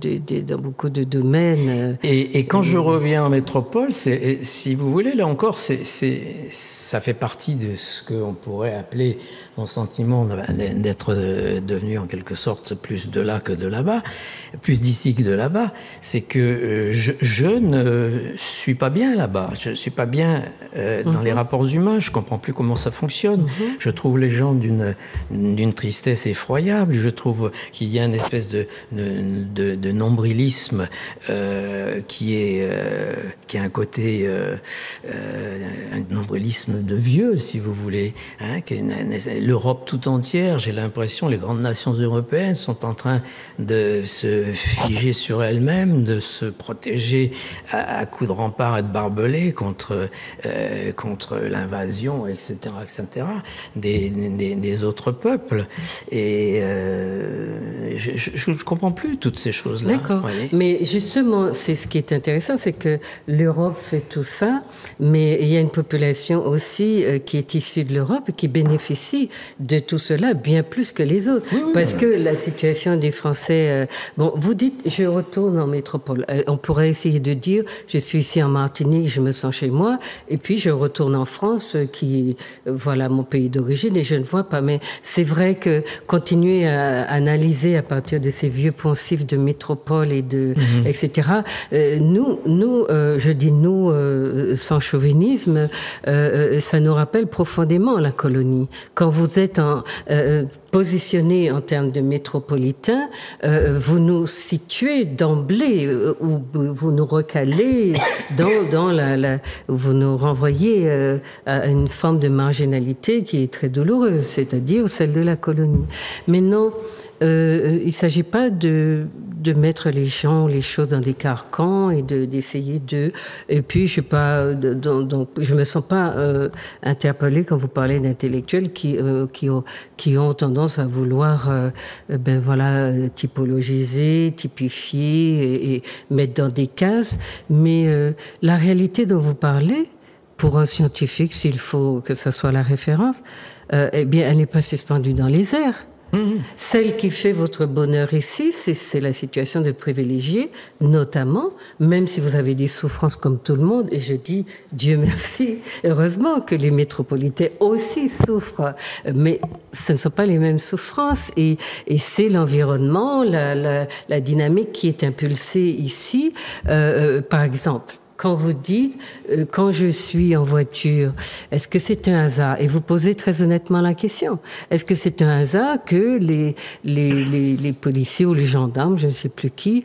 domaines. Et quand je reviens en métropole, si vous voulez, là encore, ça fait partie de ce qu'on pourrait appeler mon sentiment d'être devenu en quelque sorte plus de là que de là-bas, plus d'ici que de là-bas. C'est que je ne suis pas bien là-bas. Je suis pas bien dans les rapports humains. Je comprends plus comment ça fonctionne. Je trouve les gens d'une tristesse effroyable. Je trouve qu'il y a une espèce espèce de nombrilisme qui a un côté un nombrilisme de vieux, si vous voulez. L'Europe tout entière, j'ai l'impression, les grandes nations européennes sont en train de se figer sur elles-mêmes, de se protéger à coups de remparts et de barbelés contre l'invasion, etc., des autres peuples. Et je ne comprends plus toutes ces choses-là. D'accord. Mais justement, c'est ce qui est intéressant, c'est que l'Europe fait tout ça, mais il y a une population aussi qui est issue de l'Europe et qui bénéficie de tout cela bien plus que les autres. Oui, parce que la situation des Français... bon, vous dites, je retourne en métropole. On pourrait essayer de dire, je suis ici en Martinique, je me sens chez moi, et puis je retourne en France, qui est voilà, mon pays d'origine, et je ne vois pas. Mais c'est vrai que continuer à analyser à partir de ces vieux poncifs de métropole et de etc. Nous, je dis nous sans chauvinisme, ça nous rappelle profondément la colonie. Quand vous êtes positionné en termes de métropolitain, vous nous situez d'emblée, ou vous nous recalez dans vous nous renvoyez à une forme de marginalité qui est très douloureuse, c'est-à-dire celle de la colonie. Mais non, il ne s'agit pas de mettre les gens, les choses dans des carcans et d'essayer de... Et puis, je sais pas, donc, je me sens pas interpellée quand vous parlez d'intellectuels qui ont tendance à vouloir, typologiser, typifier et mettre dans des cases. Mais la réalité dont vous parlez, pour un scientifique, s'il faut que ça soit la référence, eh bien, elle n'est pas suspendue dans les airs. Celle qui fait votre bonheur ici, c'est la situation de privilégiés, notamment, même si vous avez des souffrances comme tout le monde, et je dis Dieu merci, heureusement que les métropolitains aussi souffrent, mais ce ne sont pas les mêmes souffrances, et c'est l'environnement, la dynamique qui est impulsée ici, par exemple. Quand vous dites, quand je suis en voiture, est-ce que c'est un hasard? Et vous posez très honnêtement la question. Est-ce que c'est un hasard que les policiers ou les gendarmes, je ne sais plus qui,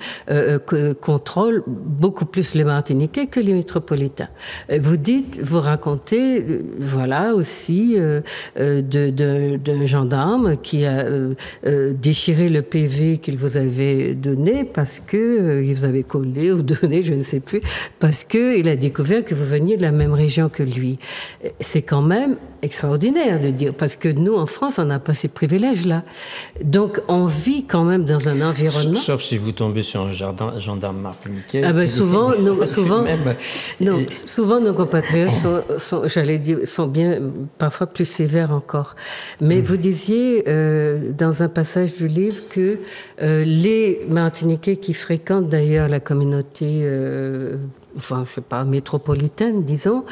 contrôlent beaucoup plus les Martiniquais que les métropolitains? Vous racontez, voilà, aussi, d'un gendarme qui a déchiré le PV qu'il vous avait donné parce que il vous avait collé ou donné, je ne sais plus, parce qu'il a découvert que vous veniez de la même région que lui. C'est quand même extraordinaire de dire, parce que nous, en France, on n'a pas ces privilèges-là. Donc, on vit quand même dans un environnement... Sauf si vous tombez sur un gendarme martiniquais. Ah ben souvent, nos compatriotes sont bien, parfois plus sévères encore. Mais vous disiez, dans un passage du livre, que les Martiniquais qui fréquentent d'ailleurs la communauté... métropolitaine, disons,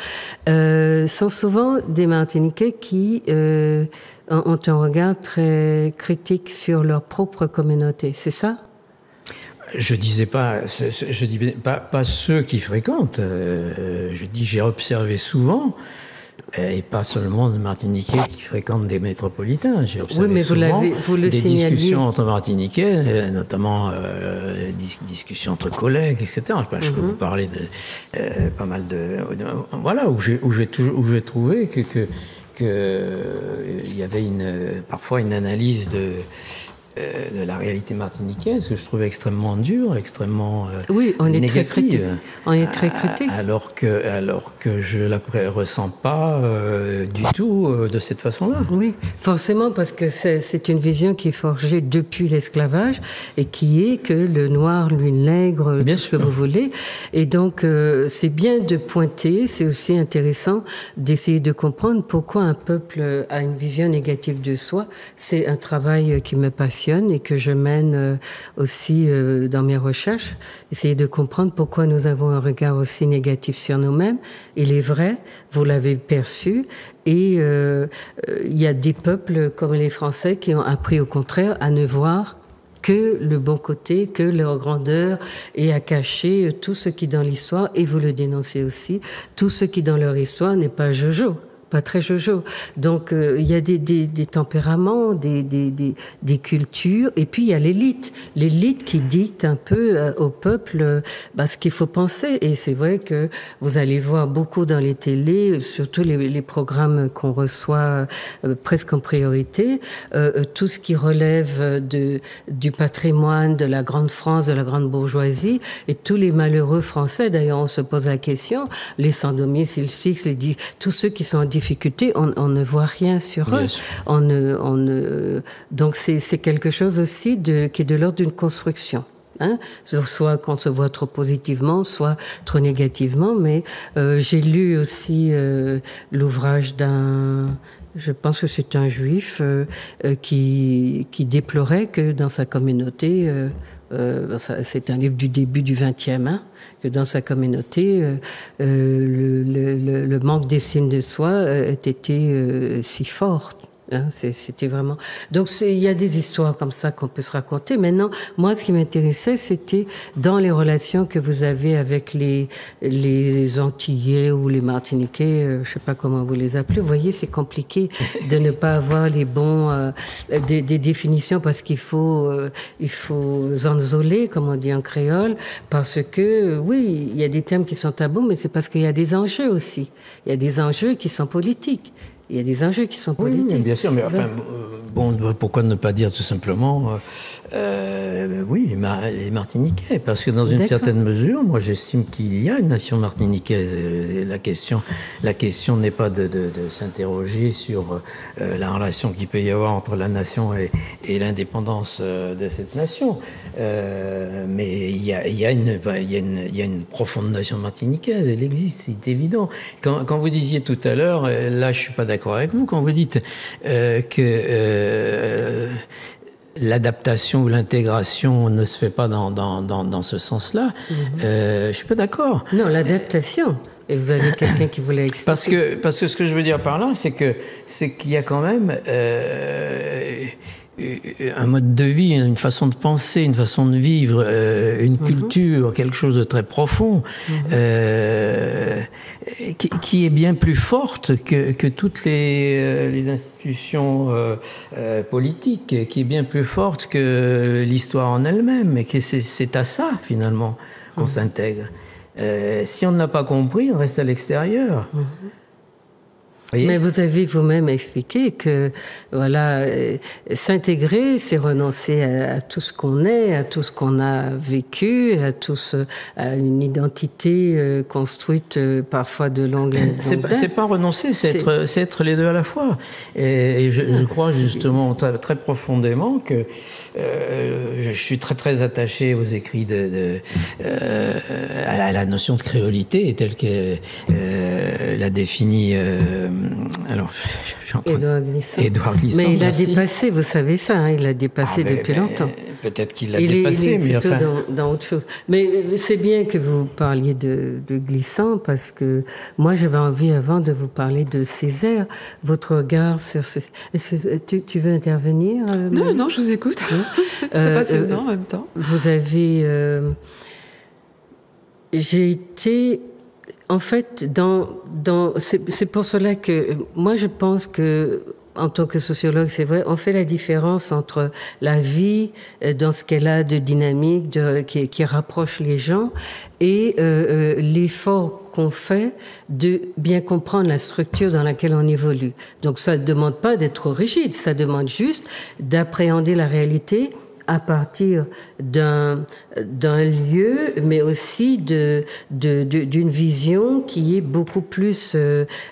sont souvent des Martiniquais qui ont un regard très critique sur leur propre communauté. C'est ça? Je dis pas ceux qui fréquentent. Je dis j'ai observé souvent. Et pas seulement de Martiniquais qui fréquentent des métropolitains. J'ai observé souvent des discussions entre Martiniquais, notamment discussions entre collègues, etc. Je peux vous parler de pas mal de voilà où j'ai trouvé que il y avait parfois une analyse de la réalité martiniquaise que je trouvais extrêmement dure, extrêmement négative. On est très critique. Alors que je la ressens pas du tout de cette façon-là. Oui, forcément, parce que c'est une vision qui est forgée depuis l'esclavage et qui est que le noir, lui, nègre, tout ce que vous voulez. Et donc, c'est bien de pointer, c'est aussi intéressant d'essayer de comprendre pourquoi un peuple a une vision négative de soi. C'est un travail qui me passionne et que je mène aussi dans mes recherches, essayer de comprendre pourquoi nous avons un regard aussi négatif sur nous-mêmes. Il est vrai, vous l'avez perçu, et il y a des peuples comme les Français qui ont appris au contraire à ne voir que le bon côté, que leur grandeur, et à cacher tout ce qui dans l'histoire, et vous le dénoncez aussi, tout ce qui dans leur histoire n'est pas Jojo. pas très jojo. Donc il y a des tempéraments, des cultures, et puis il y a l'élite qui dicte un peu au peuple ce qu'il faut penser. Et c'est vrai que vous allez voir beaucoup dans les télés, surtout les programmes qu'on reçoit presque en priorité, tout ce qui relève du patrimoine de la grande France, de la grande bourgeoisie, et tous les malheureux Français. D'ailleurs, on se pose la question, les sans domicile fixe, tous ceux qui sont en difficulté, on ne voit rien sur eux. Donc c'est quelque chose aussi qui est de l'ordre d'une construction. Soit qu'on se voit trop positivement, soit trop négativement. Mais j'ai lu aussi l'ouvrage je pense que c'est un juif qui déplorait que dans sa communauté, c'est un livre du début du XXe, que dans sa communauté, le manque d'estime de soi était si fort. C'était vraiment. Donc il y a des histoires comme ça qu'on peut se raconter. Maintenant, moi, ce qui m'intéressait, c'était dans les relations que vous avez avec les Antillais ou les Martiniquais, je sais pas comment vous les appelez. Vous voyez, c'est compliqué de ne pas avoir les bons des définitions parce qu'il faut zanzoler, comme on dit en créole, parce que oui, il y a des termes qui sont tabous, mais c'est parce qu'il y a des enjeux aussi. Il y a des enjeux qui sont politiques. Il y a des enjeux qui sont politiques. Oui, bien sûr, mais enfin, pourquoi ne pas dire tout simplement, oui, les Martiniquais, parce que dans une certaine mesure, moi j'estime qu'il y a une nation martiniquaise. Et la question n'est pas de s'interroger sur la relation qu'il peut y avoir entre la nation et l'indépendance de cette nation. Mais il y a une profonde nation martiniquaise, elle existe, c'est évident. Quand vous disiez tout à l'heure, là je suis pas d'accord avec vous, quand vous dites que l'adaptation ou l'intégration ne se fait pas dans ce sens-là, je suis pas d'accord. Non, l'adaptation. Et vous avez quelqu'un qui voulait expliquer. Parce que ce que je veux dire par là, c'est qu'il y a quand même un mode de vie, une façon de penser, une façon de vivre, une culture, quelque chose de très profond, qui est bien plus forte que toutes les institutions politiques, qui est bien plus forte que l'histoire en elle-même, et que c'est à ça finalement qu'on s'intègre. Si on ne l'a pas compris, on reste à l'extérieur. Mais vous avez vous-même expliqué que voilà, s'intégrer, c'est renoncer à tout ce qu'on est, à tout ce qu'on a vécu, à une identité construite parfois de longue date. C'est pas renoncer, c'est être les deux à la fois. Et je crois justement très, très profondément que je suis très très attaché aux écrits à la notion de créolité telle que l'a définie. Alors, Édouard Glissant. Mais il a dépassé, vous savez ça, il a dépassé depuis longtemps. Peut-être qu'il l'a dépassé, mais enfin... dans autre chose. Mais c'est bien que vous parliez de Glissant, parce que moi, j'avais envie avant de vous parler de Césaire. Votre regard sur... Tu veux intervenir, Non, je vous écoute. C'est passionnant en même temps. Vous avez... J'ai été... En fait, c'est pour cela que moi je pense que, en tant que sociologue, c'est vrai, on fait la différence entre la vie dans ce qu'elle a de dynamique, qui rapproche les gens, et l'effort qu'on fait de bien comprendre la structure dans laquelle on évolue. Donc ça ne demande pas d'être trop rigide, ça demande juste d'appréhender la réalité à partir d'un lieu, mais aussi d'une vision qui est beaucoup plus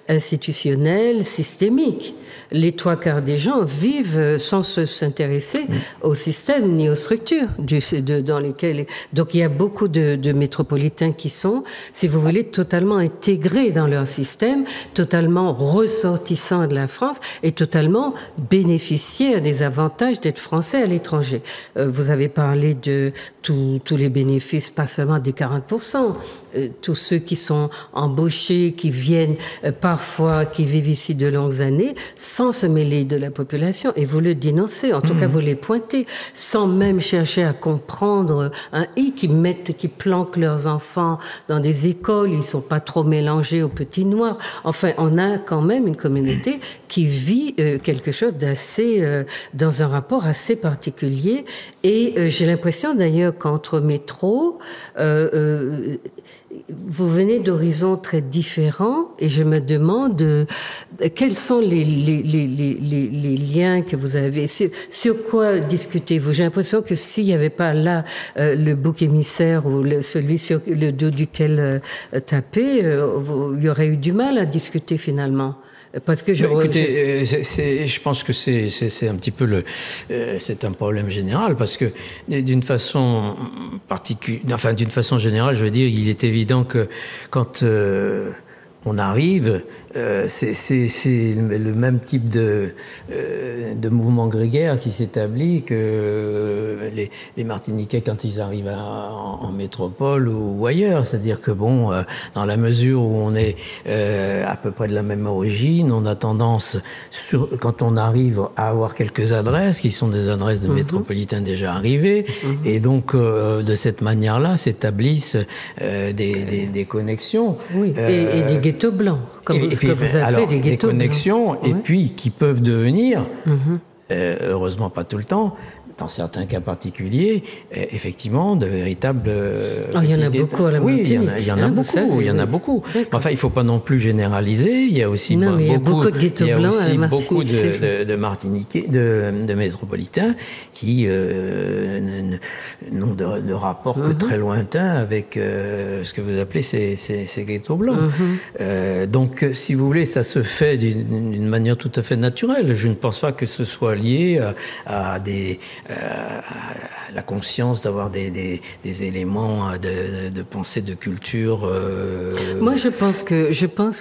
institutionnelle, systémique. Les 3/4 des gens vivent sans s'intéresser au système ni aux structures dans lesquelles... Donc il y a beaucoup de métropolitains qui sont, si vous voulez, totalement intégrés dans leur système, totalement ressortissants de la France et totalement bénéficiaires des avantages d'être français à l'étranger. Vous avez parlé de tous les bénéfices, pas seulement des 40%, tous ceux qui sont embauchés, qui viennent parfois, qui vivent ici de longues années, sans se mêler de la population, et vous le dénoncez, en tout cas vous les pointez, sans même chercher à comprendre qui planquent leurs enfants dans des écoles, ils sont pas trop mélangés aux petits noirs. Enfin, on a quand même une communauté qui vit quelque chose d'assez, dans un rapport assez particulier, et j'ai l'impression d'ailleurs qu'entre métros, vous venez d'horizons très différents, et je me demande quels sont les liens que vous avez, sur quoi discutez-vous? J'ai l'impression que s'il n'y avait pas là le bouc émissaire ou celui sur le dos duquel taper, il y aurait eu du mal à discuter finalement. Parce que écoutez, je pense que c'est un petit peu c'est un problème général, parce que d'une façon particulière, d'une façon générale, je veux dire, il est évident que quand on arrive, c'est le même type de mouvement grégaire qui s'établit que les Martiniquais quand ils arrivent en métropole ou ailleurs. C'est-à-dire que dans la mesure où on est à peu près de la même origine, on a tendance, quand on arrive, à avoir quelques adresses qui sont des adresses de métropolitains déjà arrivés, et donc de cette manière-là s'établissent des connexions. Oui, et des ghettos blancs, comme ce que vous appelez des ghettos blancs. Des connexions, et puis qui peuvent devenir, heureusement pas tout le temps, dans certains cas particuliers, effectivement, de véritables... il y en a beaucoup à la Martinique. Oui, il y en a beaucoup, il y en a beaucoup. Enfin, il ne faut pas non plus généraliser. Il y a aussi beaucoup de ghettos blancs à la Martinique. Beaucoup de Martiniquais, de métropolitains qui n'ont de rapport que très lointain avec ce que vous appelez ces ghettos blancs. Donc, si vous voulez, ça se fait d'une manière tout à fait naturelle. Je ne pense pas que ce soit lié à la conscience d'avoir des éléments de pensée, de culture. Moi, je pense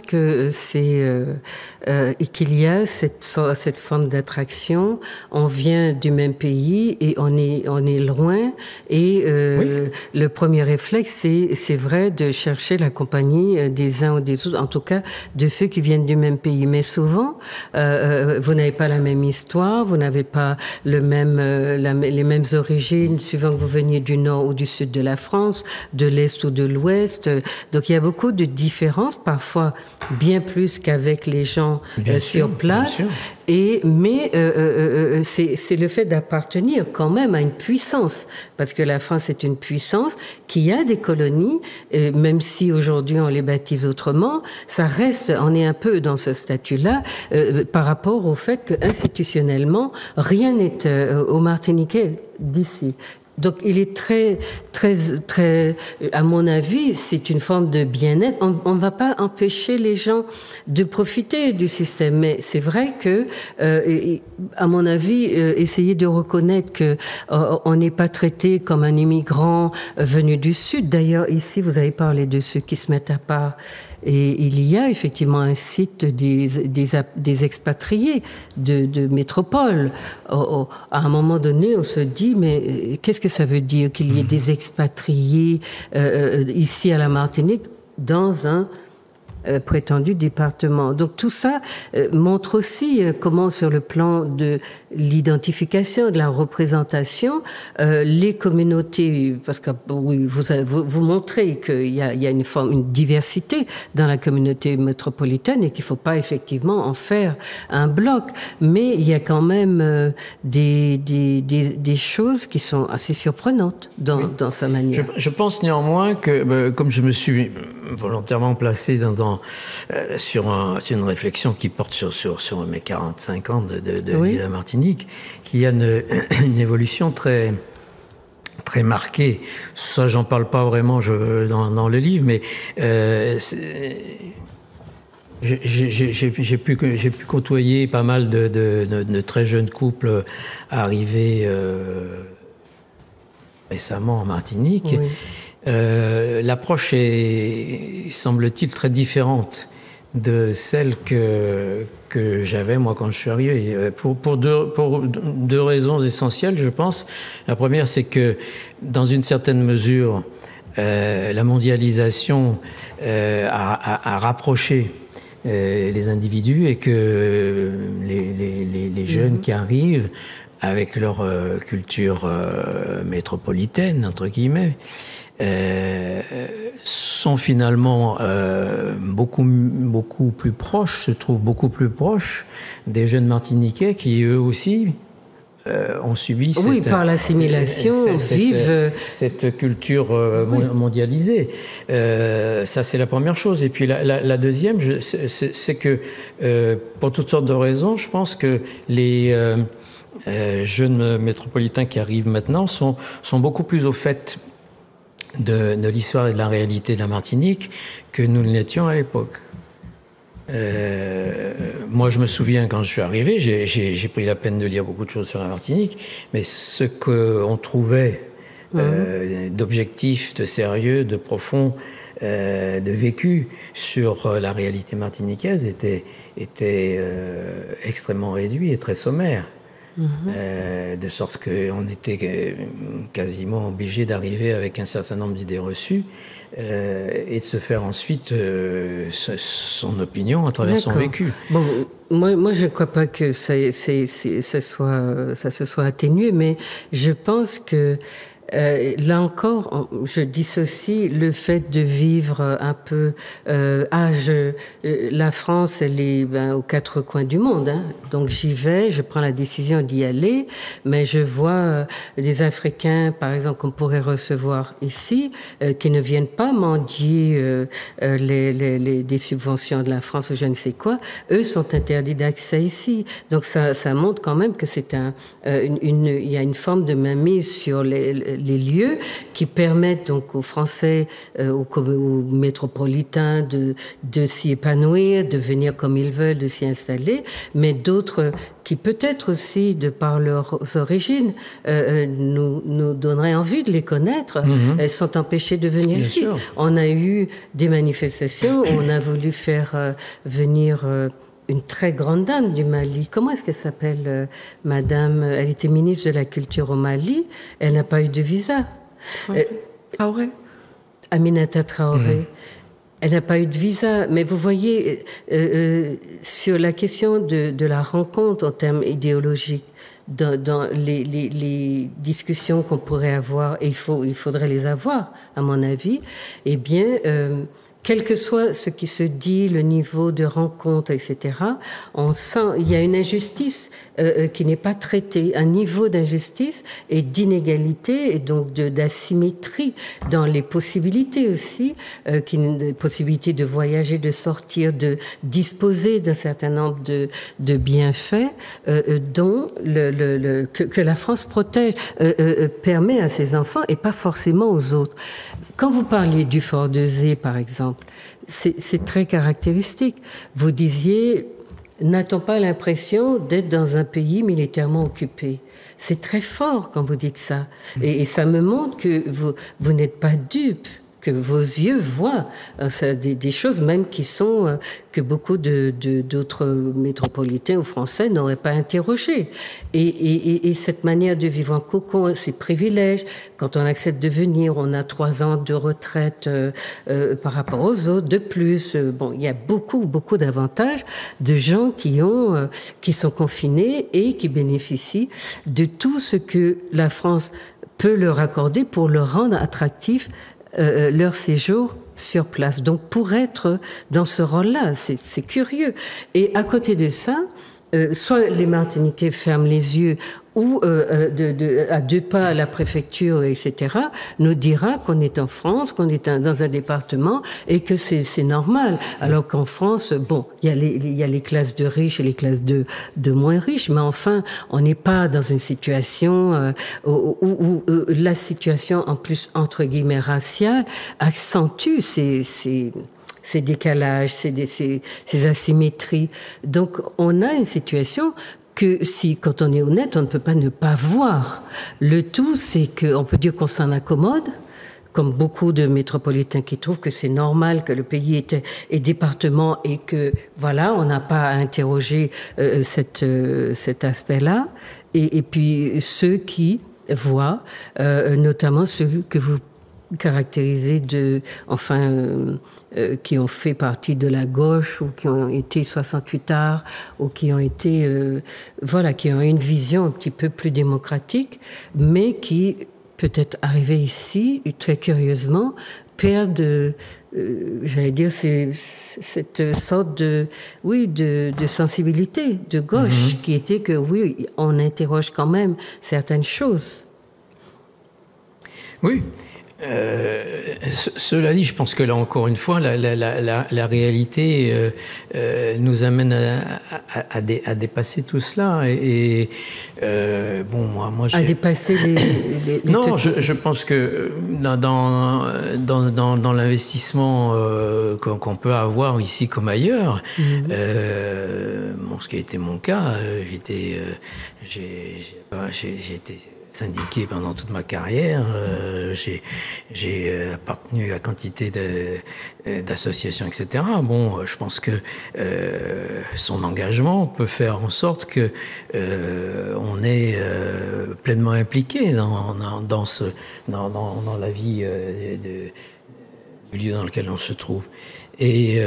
que c'est et qu'il y a cette forme d'attraction. On vient du même pays et on est loin. Et le premier réflexe, c'est vrai, de chercher la compagnie des uns ou des autres, en tout cas de ceux qui viennent du même pays. Mais souvent, vous n'avez pas la même histoire, vous n'avez pas les mêmes origines, suivant que vous veniez du nord ou du sud de la France, de l'est ou de l'ouest. Donc il y a beaucoup de différences, parfois bien plus qu'avec les gens sur place. Mais c'est le fait d'appartenir quand même à une puissance, parce que la France est une puissance qui a des colonies, même si aujourd'hui on les baptise autrement, ça reste, on est un peu dans ce statut-là par rapport au fait que institutionnellement rien n'est au Martiniquais d'ici. Donc, il est très, très, très, à mon avis, c'est une forme de bien-être. On ne va pas empêcher les gens de profiter du système, mais c'est vrai que, à mon avis, essayer de reconnaître que on n'est pas traité comme un immigrant venu du Sud. D'ailleurs, ici, vous avez parlé de ceux qui se mettent à part. Et il y a effectivement un site des expatriés de métropole. À un moment donné, on se dit, mais qu'est-ce que ça veut dire qu'il y ait des expatriés ici à la Martinique dans un prétendu département. Donc tout ça montre aussi comment, sur le plan de l'identification, de la représentation, les communautés, parce que oui, vous montrez qu'il y a une diversité dans la communauté métropolitaine et qu'il ne faut pas effectivement en faire un bloc, mais il y a quand même des choses qui sont assez surprenantes dans sa manière. Je pense néanmoins que, comme je me suis volontairement placé sur une réflexion qui porte sur mes 45 ans de vie à la Martinique, qu'il y a une évolution très très marquée. Ça, j'en parle pas vraiment dans le livre, mais j'ai pu côtoyer pas mal de très jeunes couples arrivés récemment en Martinique. Oui. L'approche est, semble-t-il, très différente de celle que j'avais moi quand je suis arrivé, pour deux raisons essentielles, je pense. La première, c'est que dans une certaine mesure, la mondialisation a rapproché les individus et que les jeunes qui arrivent avec leur culture métropolitaine, entre guillemets, sont finalement beaucoup plus proches, se trouvent beaucoup plus proches des jeunes Martiniquais qui, eux aussi, ont subi par l'assimilation, cette culture mondialisée. Ça, c'est la première chose. Et puis la deuxième, c'est que, pour toutes sortes de raisons, je pense que les jeunes métropolitains qui arrivent maintenant sont beaucoup plus au fait de l'histoire et de la réalité de la Martinique que nous ne l'étions à l'époque. Moi, je me souviens, quand je suis arrivé, j'ai pris la peine de lire beaucoup de choses sur la Martinique, mais ce qu'on trouvait d'objectif, de sérieux, de profond, de vécu sur la réalité martiniquaise était extrêmement réduit et très sommaire. De sorte qu'on était quasiment obligé d'arriver avec un certain nombre d'idées reçues et de se faire ensuite son opinion à travers son vécu. Bon, moi je ne crois pas que ça se soit atténué, mais je pense que là encore, je dissocie le fait de vivre un peu... la France, elle est aux quatre coins du monde. Hein. Donc j'y vais, je prends la décision d'y aller, mais je vois des Africains, par exemple, qu'on pourrait recevoir ici, qui ne viennent pas mendier des subventions de la France ou je ne sais quoi. Eux sont interdits d'accès ici. Donc ça montre quand même que c'est il y a une forme de mainmise sur les lieux qui permettent donc aux Français, aux métropolitains de s'y épanouir, de venir comme ils veulent, de s'y installer, mais d'autres qui peut-être aussi, de par leurs origines, nous donneraient envie de les connaître, sont empêchés de venir Bien ici. sûr. On a eu des manifestations où on a voulu faire venir... une très grande dame du Mali. Comment est-ce qu'elle s'appelle, madame? Elle était ministre de la Culture au Mali. Elle n'a pas eu de visa. Traoré. Aminata Traoré. Elle n'a pas eu de visa. Mais vous voyez, sur la question de la rencontre en termes idéologiques, dans les discussions qu'on pourrait avoir, et il faudrait les avoir, à mon avis, eh bien... quel que soit ce qui se dit, le niveau de rencontre, etc., on sent il y a une injustice qui n'est pas traitée, un niveau d'injustice et d'inégalité et donc d'asymétrie dans les possibilités aussi, des possibilités de voyager, de sortir, de disposer d'un certain nombre de bienfaits dont que la France protège, permet à ses enfants et pas forcément aux autres. Quand vous parliez du Fort de Zé, par exemple, c'est très caractéristique. Vous disiez, n'a-t-on pas l'impression d'être dans un pays militairement occupé? C'est très fort quand vous dites ça. Et ça me montre que vous n'êtes pas dupe, que vos yeux voient des choses même qui sont que beaucoup d'autres métropolitains ou français n'auraient pas interrogé. Et cette manière de vivre en cocon, ces privilèges, quand on accepte de venir, on a 3 ans de retraite par rapport aux autres, de plus. Bon, il y a beaucoup d'avantages de gens qui sont confinés et qui bénéficient de tout ce que la France peut leur accorder pour leur rendre attractif leur séjour sur place. Donc, pour être dans ce rôle-là, c'est curieux. Et à côté de ça, soit les Martiniquais ferment les yeux, ou à 2 pas à la préfecture, etc., nous dira qu'on est en France, qu'on est dans un département et que c'est normal. Alors qu'en France, bon, il y a les classes de riches et les classes de moins riches, mais enfin, on n'est pas dans une situation où la situation, en plus, entre guillemets, raciale, accentue ces décalages, ces asymétries. Donc, on a une situation que quand on est honnête, on ne peut pas ne pas voir. Le tout, c'est qu'on peut dire qu'on s'en accommode, comme beaucoup de métropolitains qui trouvent que c'est normal que le pays est département et que, voilà, on n'a pas à interroger cet aspect-là. Et puis, ceux qui voient, notamment ceux que vous caractérisés qui ont fait partie de la gauche ou qui ont été 68 arts ou qui ont été, qui ont une vision un petit peu plus démocratique, mais qui, peut-être arrivés ici, très curieusement, perdent, j'allais dire, cette sorte de sensibilité de gauche qui était que, oui, on interroge quand même certaines choses. Oui. Cela dit, je pense que là, encore une fois, la réalité nous amène à dépasser tout cela. Moi, à dépasser les non, je pense que dans l'investissement qu'on peut avoir ici comme ailleurs, ce qui a été mon cas, j'ai été syndiqué pendant toute ma carrière. J'ai appartenu à quantité d'associations, etc. Je pense que son engagement peut faire en sorte que on est pleinement impliqué dans la vie du lieu dans lequel on se trouve. Et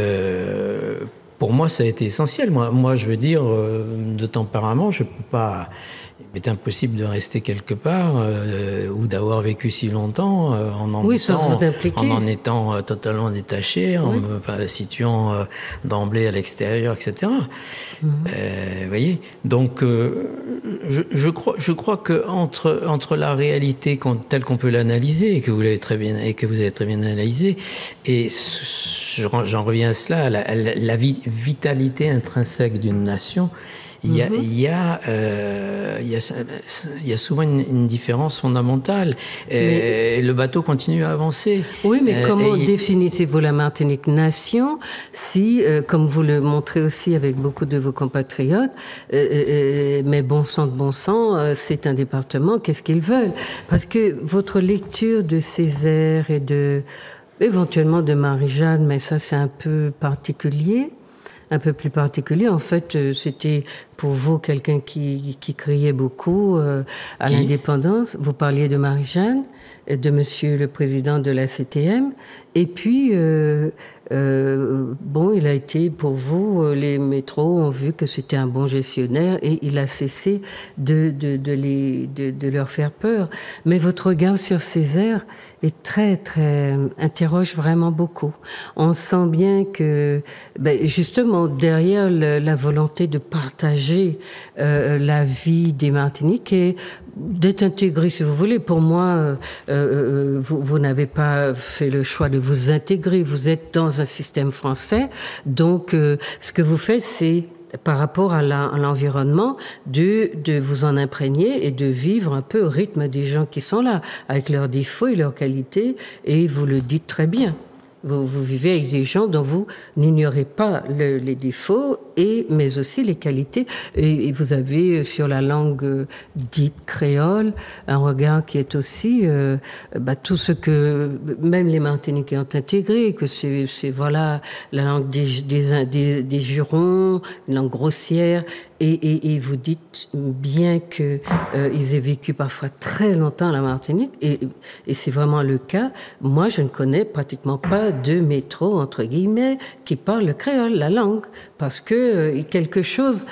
pour moi, ça a été essentiel. Moi, je veux dire, de tempérament, je peux pas. Il m'est impossible de rester quelque part ou d'avoir vécu si longtemps en étant totalement détaché, en me situant d'emblée à l'extérieur, etc. Voyez. Donc, je crois que entre la réalité telle qu'on peut l'analyser et que vous avez très bien analysé, et j'en reviens à cela, la vitalité intrinsèque d'une nation. Il y a souvent une différence fondamentale. Et le bateau continue à avancer. Oui, mais comment définissez-vous la Martinique nation si, comme vous le montrez aussi avec beaucoup de vos compatriotes, mais bon sang, c'est un département, qu'est-ce qu'ils veulent? Parce que votre lecture de Césaire et éventuellement de Marie-Jeanne, mais ça c'est un peu particulier. Un peu plus particulier. En fait, c'était pour vous quelqu'un qui criait beaucoup à l'indépendance. Vous parliez de Marie-Jeanne, de Monsieur le Président de la CTM. Et puis, il a été pour vous, les métros ont vu que c'était un bon gestionnaire et il a cessé de leur faire peur. Mais votre regard sur Césaire est très, très, interroge vraiment beaucoup. On sent bien que, justement, derrière la volonté de partager la vie des Martiniquais, d'être intégré, si vous voulez. Pour moi, vous n'avez pas fait le choix de vous intégrer. Vous êtes dans un système français. Donc, ce que vous faites, c'est par rapport à l'environnement, de vous en imprégner et de vivre un peu au rythme des gens qui sont là, avec leurs défauts et leurs qualités. Et vous le dites très bien. Vous vivez avec des gens dont vous n'ignorez pas les défauts, mais aussi les qualités. Et vous avez sur la langue dite créole un regard qui est aussi tout ce que même les Martiniquais ont intégré, que c'est la langue des jurons, une langue grossière. Et vous dites bien que ils aient vécu parfois très longtemps à la Martinique, et c'est vraiment le cas. Moi, je ne connais pratiquement pas de métro, entre guillemets, qui parle le créole, la langue, parce que quelque chose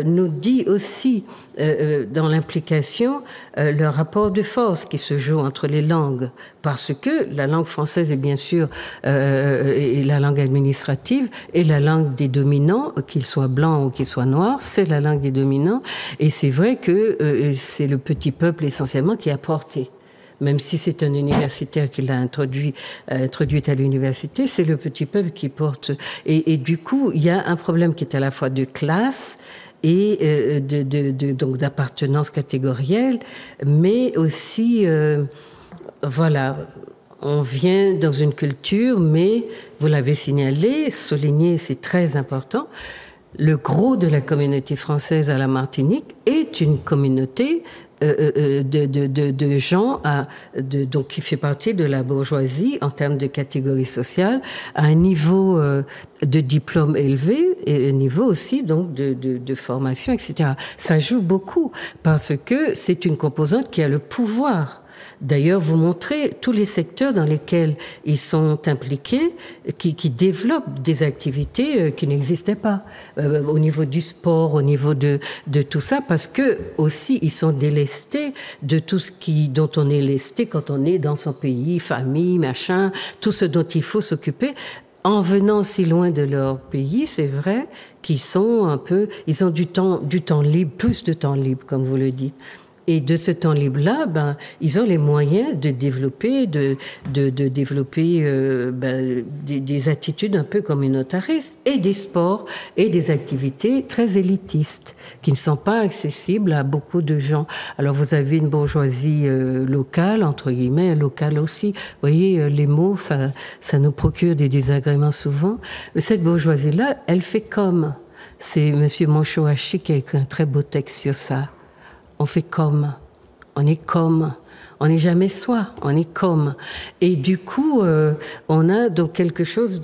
nous dit aussi dans l'implication le rapport de force qui se joue entre les langues, parce que la langue française est bien sûr est la langue administrative et la langue des dominants, qu'ils soient blancs ou qu'ils soient noirs, c'est la langue des dominants, et c'est vrai que c'est le petit peuple essentiellement qui a porté. Même si c'est un universitaire qui l'a introduite à l'université, c'est le petit peuple qui porte. Et du coup, il y a un problème qui est à la fois de classe et donc d'appartenance catégorielle, mais aussi, on vient dans une culture, mais vous l'avez signalé, souligné, c'est très important. Le gros de la communauté française à la Martinique est une communauté de gens donc qui fait partie de la bourgeoisie en termes de catégorie sociale, à un niveau de diplôme élevé et un niveau aussi donc de formation, etc. Ça joue beaucoup parce que c'est une composante qui a le pouvoir D'ailleurs, vous montrez tous les secteurs dans lesquels ils sont impliqués, qui développent des activités qui n'existaient pas, au niveau du sport, au niveau de tout ça, parce que aussi ils sont délestés de tout ce dont on est lesté quand on est dans son pays, famille, machin, tout ce dont il faut s'occuper. En venant si loin de leur pays, c'est vrai qu'ils sont un peu, ils ont du temps libre, plus de temps libre, comme vous le dites. Et de ce temps libre-là, ils ont les moyens de développer, des attitudes un peu communautaristes et des sports et des activités très élitistes qui ne sont pas accessibles à beaucoup de gens. Alors vous avez une bourgeoisie locale, entre guillemets, locale aussi. Vous voyez, les mots, ça nous procure des désagréments souvent. Mais cette bourgeoisie-là, elle fait comme. C'est M. Monchohachi qui a écrit un très beau texte sur ça. On fait comme, on est comme, on n'est jamais soi, on est comme. Et du coup, on a donc quelque chose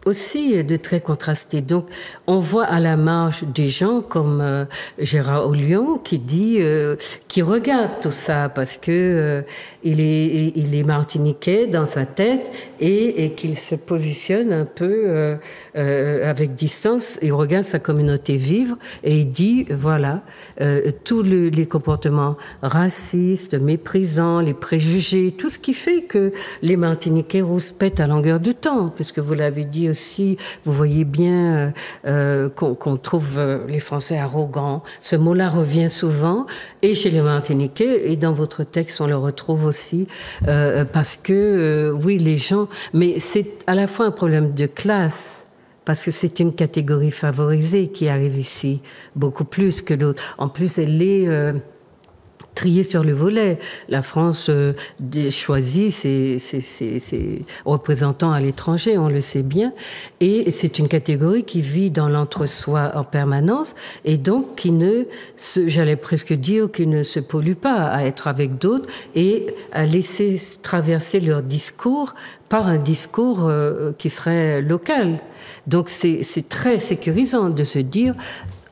aussi de très contrasté. Donc, on voit à la marge des gens comme Gérard Ollion qui regarde tout ça parce que il est martiniquais dans sa tête et qu'il se positionne un peu avec distance. Il regarde sa communauté vivre et il dit voilà, tous les comportements racistes, méprisants, les préjugés, tout ce qui fait que les Martiniquais rouspètent à longueur de temps, puisque vous l'avez dit aussi, vous voyez bien qu'on trouve les Français arrogants. Ce mot-là revient souvent, et chez les Martiniquais, et dans votre texte, on le retrouve aussi, parce que, oui, les gens... Mais c'est à la fois un problème de classe, parce que c'est une catégorie favorisée qui arrive ici, beaucoup plus que l'autre. En plus, elle est... trier sur le volet. La France choisit ses représentants à l'étranger, on le sait bien, et c'est une catégorie qui vit dans l'entre-soi en permanence et donc qui j'allais presque dire, qui ne se pollue pas à être avec d'autres et à laisser traverser leur discours par un discours qui serait local. Donc c'est très sécurisant de se dire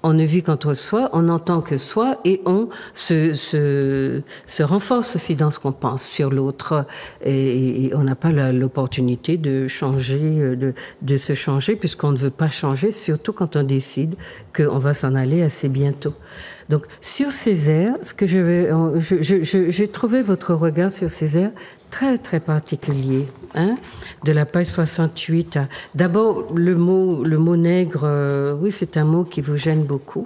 on ne vit qu'entre soi, on n'entend que soi et on se renforce aussi dans ce qu'on pense sur l'autre et on n'a pas l'opportunité de changer, de se changer puisqu'on ne veut pas changer, surtout quand on décide qu'on va s'en aller assez bientôt. Donc sur Césaire, j'ai trouvé votre regard sur Césaire très très particulier, hein, de la page 68. D'abord le mot nègre, oui, c'est un mot qui vous gêne beaucoup.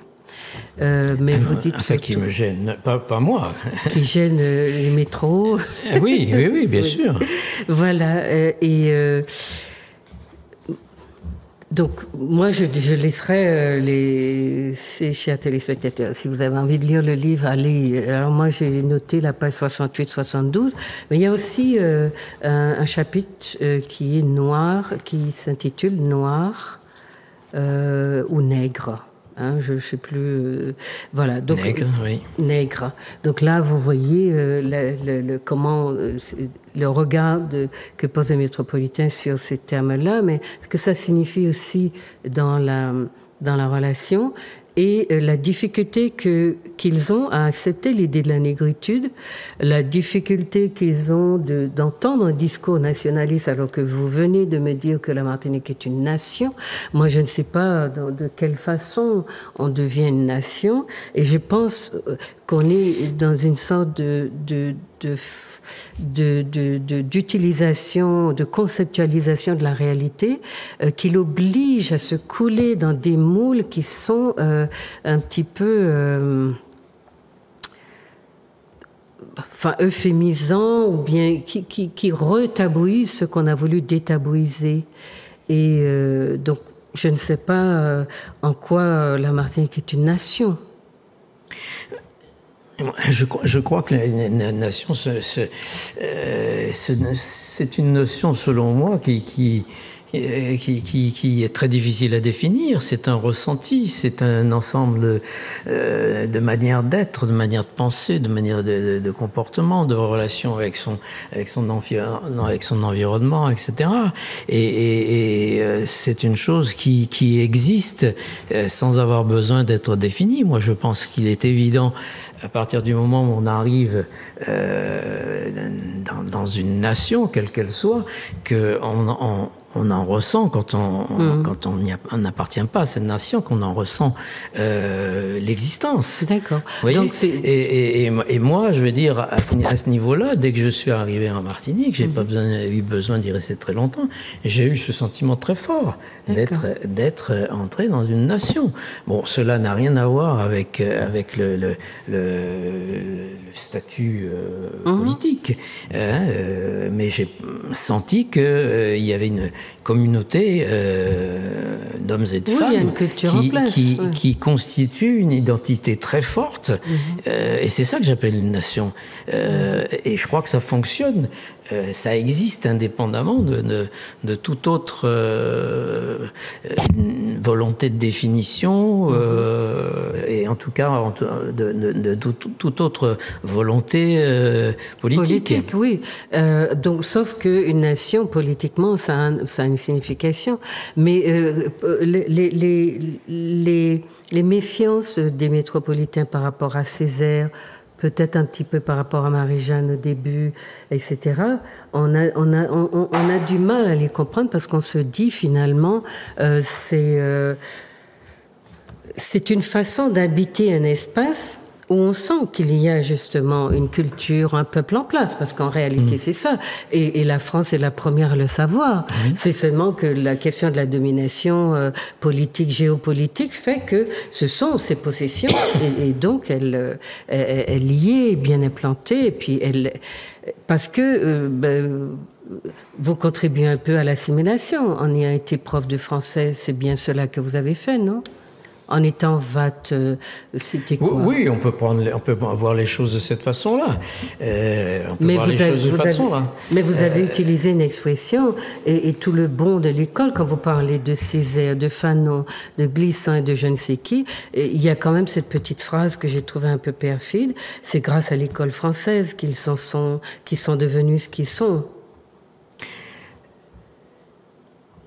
Mais vous dites enfin, qui me gêne, pas moi. Qui gêne les métros. Oui, bien sûr. Voilà. Donc, moi, je laisserai ces chers téléspectateurs. Si vous avez envie de lire le livre, allez. Alors, moi, j'ai noté la page 68-72. Mais il y a aussi un chapitre qui est noir, qui s'intitule Noir ou Nègre. Hein, je ne sais plus. Voilà. Donc, nègre, oui. Nègre. Donc là, vous voyez comment le regard que pose le métropolitain sur ces termes-là, mais ce que ça signifie aussi dans la relation et la difficulté qu'ils ont à accepter l'idée de la négritude, la difficulté qu'ils ont d'entendre un discours nationaliste alors que vous venez de me dire que la Martinique est une nation. Moi, je ne sais pas de quelle façon on devient une nation et je pense qu'on est dans une sorte d'utilisation, de conceptualisation de la réalité qui l'oblige à se couler dans des moules qui sont un petit peu euphémisants ou bien qui retabouisent ce qu'on a voulu détabouiser. Et donc, je ne sais pas en quoi la Martinique est une nation. Je crois que la nation, c'est une notion, selon moi, qui est très difficile à définir. C'est un ressenti, c'est un ensemble de manières d'être, de manières de penser, de manières de comportement, de relation avec son environnement, etc. Et c'est une chose qui existe sans avoir besoin d'être définie. Moi, je pense qu'il est évident à partir du moment où on arrive dans une nation, quelle qu'elle soit, on en ressent quand on n'appartient pas à cette nation, qu'on en ressent l'existence. D'accord. Donc et moi, je veux dire, à ce niveau-là, dès que je suis arrivé en Martinique, j'ai pas eu besoin d'y rester très longtemps. J'ai eu ce sentiment très fort d'être entré dans une nation. Bon, cela n'a rien à voir avec le statut politique, mais j'ai senti que il y avait une communauté d'hommes et de femmes il y a une culture en place, qui constitue une identité très forte, et c'est ça que j'appelle une nation. Et je crois que ça fonctionne, ça existe indépendamment de toute autre volonté de définition, et en tout cas de toute autre volonté politique. Oui. Donc, sauf qu'une nation, politiquement, ça a une signification. Mais les méfiances des métropolitains par rapport à Césaire, peut-être un petit peu par rapport à Marie-Jeanne au début, etc., on a du mal à les comprendre parce qu'on se dit finalement, c'est une façon d'habiter un espace où on sent qu'il y a justement une culture, un peuple en place, parce qu'en réalité c'est ça. Et la France est la première à le savoir. C'est seulement que la question de la domination politique, géopolitique fait que ce sont ses possessions, et donc elle y est bien implantée, et puis parce que vous contribuez un peu à l'assimilation. En ayant été prof de français, c'est bien cela que vous avez fait, non ? En étant c'était quoi? Oui, on peut voir les choses de cette façon-là. Mais vous avez utilisé une expression, et tout le bon de l'école, quand vous parlez de Césaire, de Fanon, de Glissant et de je ne sais qui, il y a quand même cette petite phrase que j'ai trouvée un peu perfide. C'est grâce à l'école française qu'ils sont devenus ce qu'ils sont.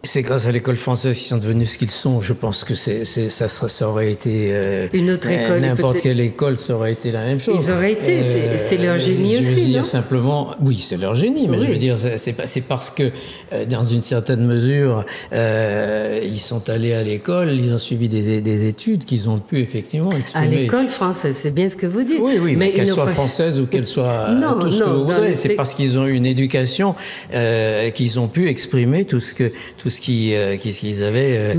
C'est grâce à l'école française qu'ils sont devenus ce qu'ils sont. Je pense que ça aurait été une autre école, n'importe quelle école, ça aurait été la même chose. Ils auraient été, c'est leur génie aussi, non ? Je veux dire simplement, oui, c'est leur génie, mais je veux dire, c'est parce que dans une certaine mesure, ils sont allés à l'école, ils ont suivi des études qu'ils ont pu effectivement exprimer. À l'école française, c'est bien ce que vous dites. Oui, mais qu'elle soit française ou qu'elle soit tout ce que vous voudrez, c'est parce qu'ils ont eu une éducation qu'ils ont pu exprimer tout ce qu'ils avaient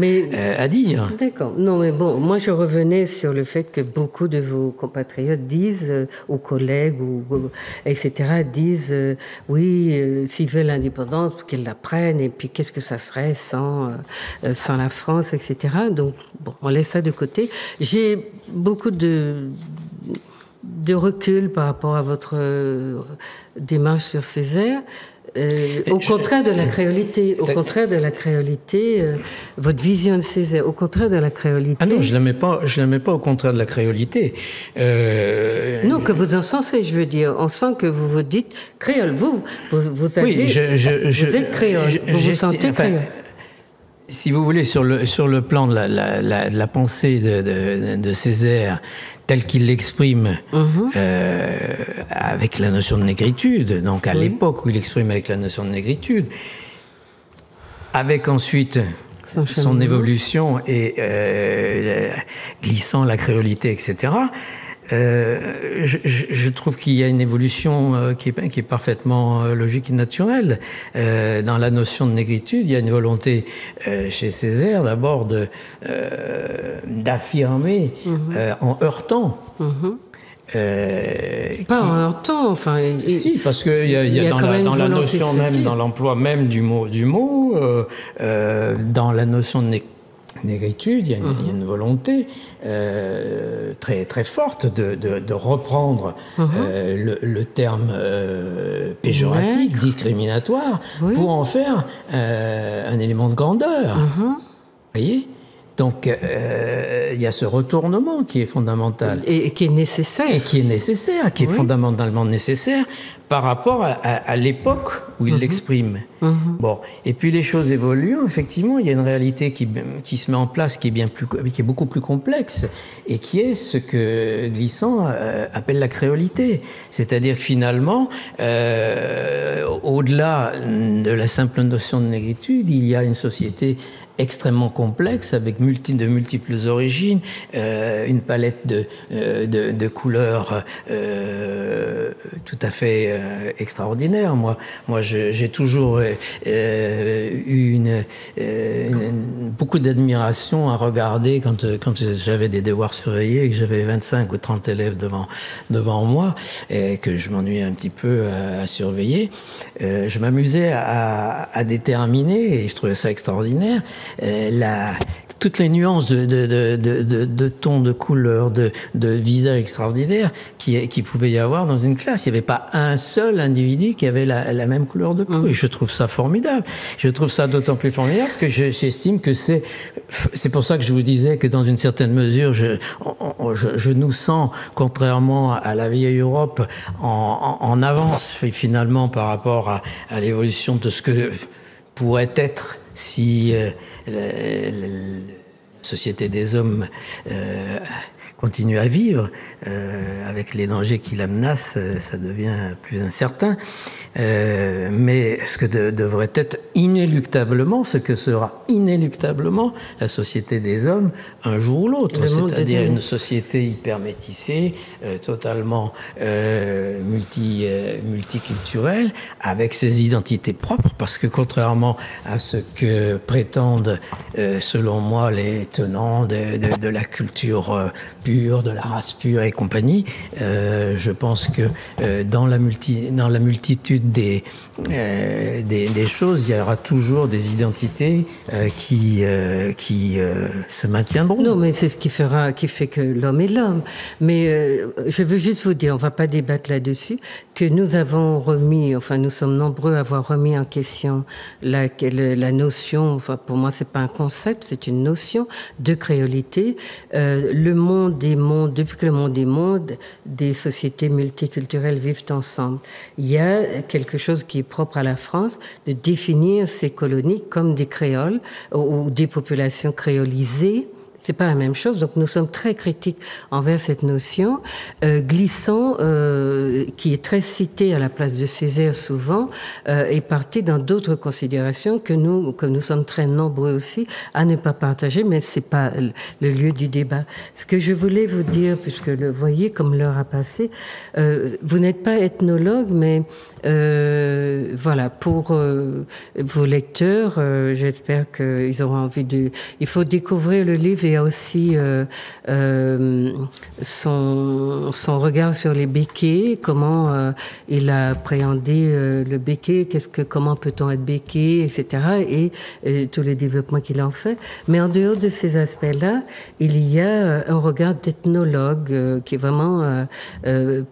à dire. D'accord. Non, mais bon, moi je revenais sur le fait que beaucoup de vos compatriotes disent, aux collègues, etc., disent, s'ils veulent l'indépendance, qu'ils la prennent, et puis qu'est-ce que ça serait sans la France, etc. Donc, bon, on laisse ça de côté. J'ai beaucoup de recul par rapport à votre démarche sur Césaire. Au contraire de la créolité, votre vision de Césaire, au contraire de la créolité. Ah non, je l'aimais pas au contraire de la créolité. Non, que vous en sensez, je veux dire. On sent que vous vous dites créole. Vous êtes créole. Vous vous sentez créole. Si vous voulez, sur le plan de la pensée de Césaire, tel qu'il l'exprime avec la notion de négritude, donc à l'époque où il l'exprime avec la notion de négritude, avec ensuite son évolution et glissant la créolité, etc., je trouve qu'il y a une évolution qui est parfaitement logique et naturelle. Dans la notion de négritude, il y a une volonté chez Césaire d'abord d'affirmer en heurtant. Pas en heurtant, enfin. Si, parce que il y a dans la notion même, dans l'emploi même du mot, dans la notion de négritude, il y a une volonté très très forte de reprendre le terme péjoratif, discriminatoire, pour en faire un élément de grandeur. Vous voyez ? Donc, il y a ce retournement qui est fondamental. Et qui est nécessaire. Et qui est nécessaire, qui est fondamentalement nécessaire par rapport à l'époque où il l'exprime. Bon, et puis les choses évoluent. Effectivement, il y a une réalité qui se met en place, qui est beaucoup plus complexe, et qui est ce que Glissant appelle la créolité. C'est-à-dire que finalement, au-delà de la simple notion de négritude, il y a une société extrêmement complexe, avec de multiples origines, une palette de couleurs tout à fait extraordinaire. Moi, j'ai toujours eu beaucoup d'admiration à regarder quand j'avais des devoirs surveillés et que j'avais 25 ou 30 élèves devant moi et que je m'ennuyais un petit peu à surveiller. Je m'amusais à déterminer, et je trouvais ça extraordinaire, toutes les nuances de tons, de couleurs, de visages extraordinaires qui pouvait y avoir dans une classe. Il n'y avait pas un seul individu qui avait la même couleur de peau. Et je trouve ça formidable. Je trouve ça d'autant plus formidable que j'estime que c'est pour ça que je vous disais que dans une certaine mesure, je nous sens, contrairement à la vieille Europe, en avance finalement par rapport à l'évolution de ce que pourrait être si la société des hommes continue à vivre, avec les dangers qui la menacent, ça devient plus incertain. Mais ce que devrait être inéluctablement, ce que sera inéluctablement la société des hommes un jour ou l'autre, c'est-à-dire une société hyper métissée, totalement multiculturelle, avec ses identités propres, parce que contrairement à ce que prétendent, selon moi, les tenants de la culture pure, de la race pure et compagnie, je pense que dans la multitude des choses, il y aura toujours des identités qui se maintiendront. Non, mais c'est ce qui fait que l'homme est l'homme. Mais je veux juste vous dire, on ne va pas débattre là-dessus, que nous avons nous sommes nombreux à avoir remis en question la notion, pour moi c'est pas un concept, c'est une notion de créolité. Le monde des mondes, depuis que le monde est monde, des sociétés multiculturelles vivent ensemble. Il y a quelque chose qui est propre à la France, de définir ces colonies comme des créoles ou des populations créolisées. C'est pas la même chose. Donc, nous sommes très critiques envers cette notion. Glissant, qui est très cité à la place de Césaire souvent, est parti dans d'autres considérations que nous sommes très nombreux aussi à ne pas partager, mais c'est pas le lieu du débat. Ce que je voulais vous dire, puisque vous voyez comme l'heure a passé, vous n'êtes pas ethnologue, mais voilà, pour vos lecteurs, j'espère qu'ils auront envie il faut découvrir le livre. Il y a aussi son regard sur les béquets, comment il a appréhendé le béquet, comment peut-on être béquet, etc. Et tous les développements qu'il en fait. Mais en dehors de ces aspects-là, il y a un regard d'ethnologue qui est vraiment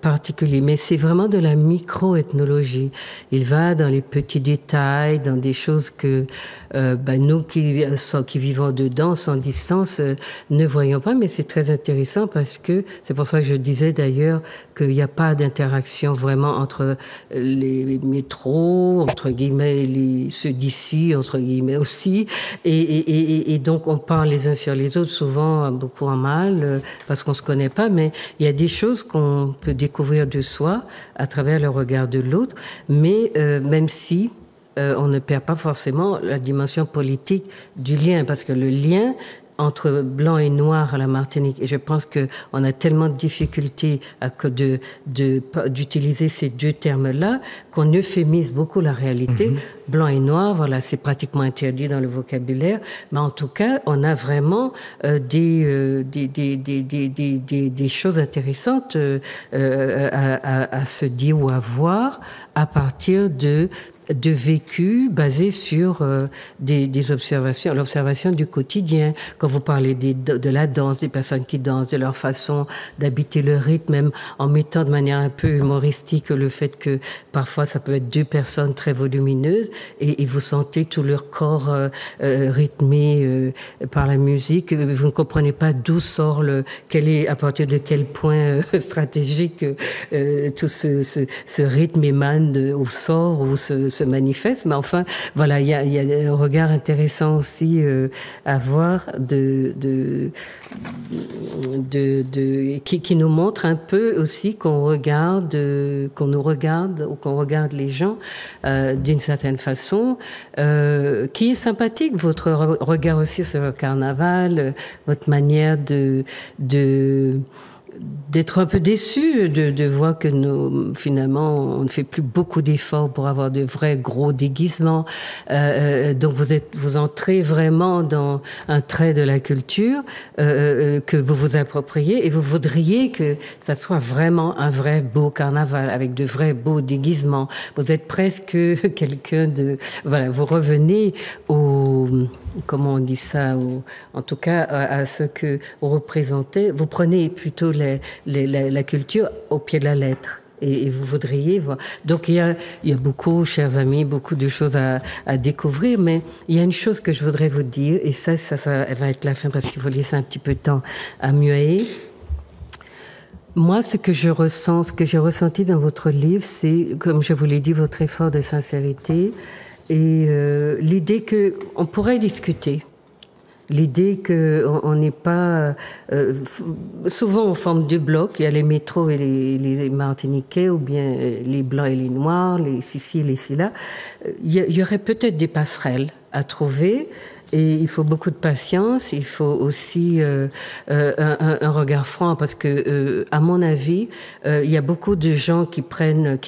particulier. Mais c'est vraiment de la micro-ethnologie. Il va dans les petits détails, dans des choses que nous qui vivons dedans, sans distance, ne voyons pas, mais c'est très intéressant parce que c'est pour ça que je disais d'ailleurs qu'il n'y a pas d'interaction vraiment entre les métros, entre guillemets, ceux d'ici, entre guillemets aussi, et donc on parle les uns sur les autres, souvent beaucoup en mal, parce qu'on se connaît pas, mais il y a des choses qu'on peut découvrir de soi à travers le regard de l'autre, mais même si on ne perd pas forcément la dimension politique du lien, parce que le lien entre blanc et noir à la Martinique, et je pense que on a tellement de difficultés d'utiliser ces deux termes-là qu'on euphémise beaucoup la réalité. Blanc et noir, voilà, c'est pratiquement interdit dans le vocabulaire, mais en tout cas, on a vraiment des choses intéressantes à se dire ou à voir à partir de vécu basé sur des observations, l'observation du quotidien. Quand vous parlez de la danse, des personnes qui dansent, de leur façon d'habiter le rythme, même en mettant de manière un peu humoristique le fait que parfois ça peut être deux personnes très volumineuses et vous sentez tout leur corps rythmé par la musique. Vous ne comprenez pas d'où sort à partir de quel point stratégique tout ce rythme émane au sort ou ce se manifeste. Mais enfin, voilà, il y a un regard intéressant aussi à avoir qui nous montre un peu aussi qu'on nous regarde ou qu'on regarde les gens d'une certaine façon, qui est sympathique. Votre regard aussi sur le carnaval, votre manière d'être un peu déçu de voir que finalement, on ne fait plus beaucoup d'efforts pour avoir de vrais gros déguisements. Donc, vous entrez vraiment dans un trait de la culture que vous vous appropriez et vous voudriez que ça soit vraiment un vrai beau carnaval avec de vrais beaux déguisements. Vous êtes presque quelqu'un voilà, vous revenez comment on dit ça, en tout cas à ce que vous représentez. Vous prenez plutôt la culture au pied de la lettre. Et vous voudriez voir. Donc il y a beaucoup, chers amis, beaucoup de choses à découvrir, mais il y a une chose que je voudrais vous dire, et ça va être la fin parce qu'il faut laisser un petit peu de temps à muer. Moi, ce que j'ai ressenti dans votre livre, c'est, comme je vous l'ai dit, votre effort de sincérité et l'idée qu'on pourrait discuter. L'idée qu'on n'est pas... souvent, on forme deux blocs. Il y a les métros et les Martiniquais, ou bien les Blancs et les Noirs, les Cici et les Silla. Il y aurait peut-être des passerelles à trouver. Et il faut beaucoup de patience. Il faut aussi un regard franc, parce que, à mon avis, il y a beaucoup de gens qui prennent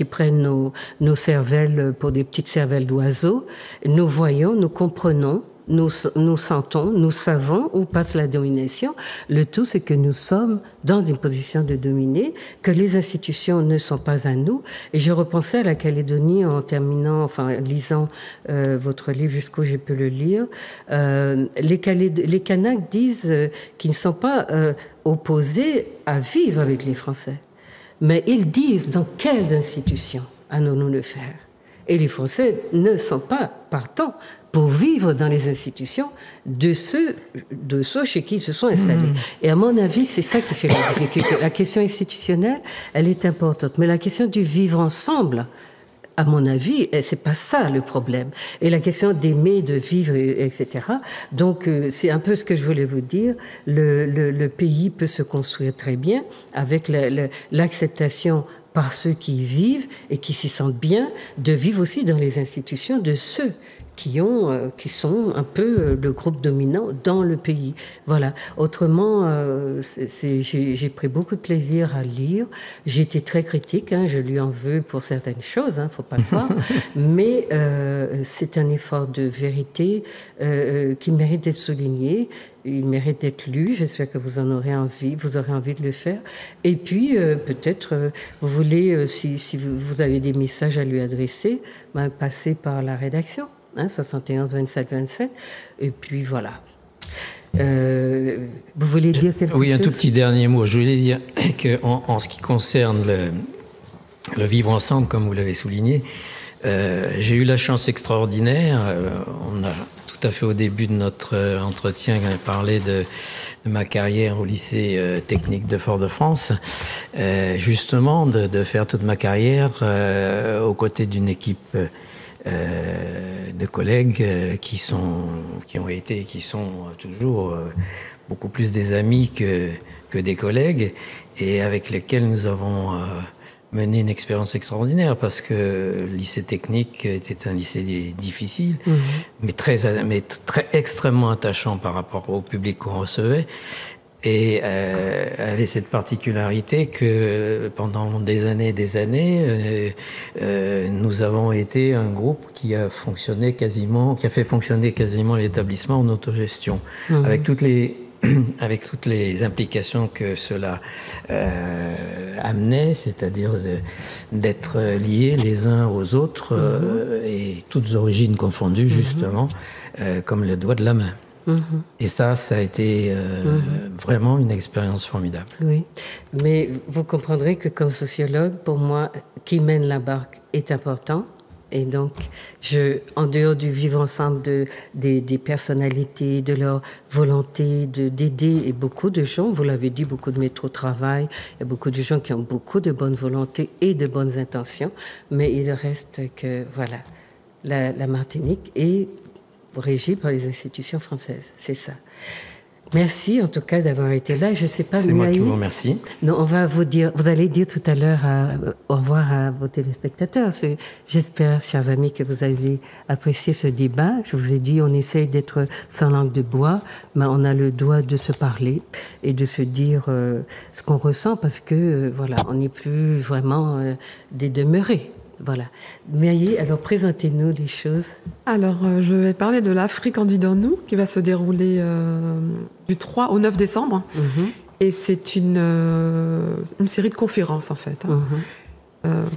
nos cervelles pour des petites cervelles d'oiseaux. Nous voyons, nous comprenons. Nous sentons, nous savons où passe la domination. Le tout, c'est que nous sommes dans une position de dominer, que les institutions ne sont pas à nous. Et je repensais à la Calédonie en lisant votre livre jusqu'où j'ai pu le lire. Les Kanaks disent qu'ils ne sont pas opposés à vivre avec les Français. Mais ils disent dans quelles institutions allons-nous le faire? Et les Français ne sont pas partants pour vivre dans les institutions de ceux chez qui ils se sont installés. Et à mon avis, c'est ça qui fait la difficulté. La question institutionnelle, elle est importante. Mais la question du vivre ensemble, à mon avis, c'est pas ça le problème. Et la question d'aimer, de vivre, etc. Donc, c'est un peu ce que je voulais vous dire. Le pays peut se construire très bien avec l'acceptation par ceux qui y vivent et qui s'y sentent bien, de vivre aussi dans les institutions de ceux qui sont un peu le groupe dominant dans le pays. Voilà. Autrement, j'ai pris beaucoup de plaisir à lire. J'ai été très critique, je lui en veux pour certaines choses, faut pas le voir. Mais c'est un effort de vérité qui mérite d'être souligné. Il mérite d'être lu. J'espère que vous aurez envie de le faire. Et puis, peut-être, vous voulez, si vous avez des messages à lui adresser, passez par la rédaction. 71 27 27, et puis voilà. Vous voulez dire quelque chose? Oui, un tout petit dernier mot. Je voulais dire qu'en ce qui concerne le vivre ensemble, comme vous l'avez souligné, j'ai eu la chance extraordinaire. On a tout à fait au début de notre entretien parlé de ma carrière au lycée technique de Fort-de-France, justement de faire toute ma carrière aux côtés d'une équipe de collègues qui ont été et qui sont toujours beaucoup plus des amis que des collègues, et avec lesquels nous avons mené une expérience extraordinaire, parce que le lycée technique était un lycée difficile, mais très extrêmement attachant par rapport au public qu'on recevait. Et avait cette particularité que pendant des années, nous avons été un groupe qui a fait fonctionner quasiment l'établissement en autogestion, avec toutes les implications que cela amenait, c'est-à-dire d'être liés les uns aux autres et toutes origines confondues, justement, comme le doigt de la main. Et ça a été vraiment une expérience formidable. Oui, mais vous comprendrez que comme sociologue, pour moi, qui mène la barque est important. Et donc, en dehors du vivre ensemble des personnalités, de leur volonté d'aider, et beaucoup de gens, vous l'avez dit, beaucoup de métro travail, il y a beaucoup de gens qui ont beaucoup de bonne volonté et de bonnes intentions, mais il reste que, voilà, la Martinique est régie par les institutions françaises. C'est ça. Merci en tout cas d'avoir été là. Je sais pas. C'est moi qui vous remercie. Non, on va vous allez dire tout à l'heure au revoir à vos téléspectateurs. J'espère, chers amis, que vous avez apprécié ce débat. Je vous ai dit, on essaye d'être sans langue de bois, mais on a le droit de se parler et de se dire ce qu'on ressent parce que voilà, on n'est plus vraiment des demeurés. Voilà. Myrié, alors présentez-nous les choses. Alors, je vais parler de l'Afrique en dit dans nous, qui va se dérouler du 3 au 9 décembre. Et c'est une série de conférences, en fait,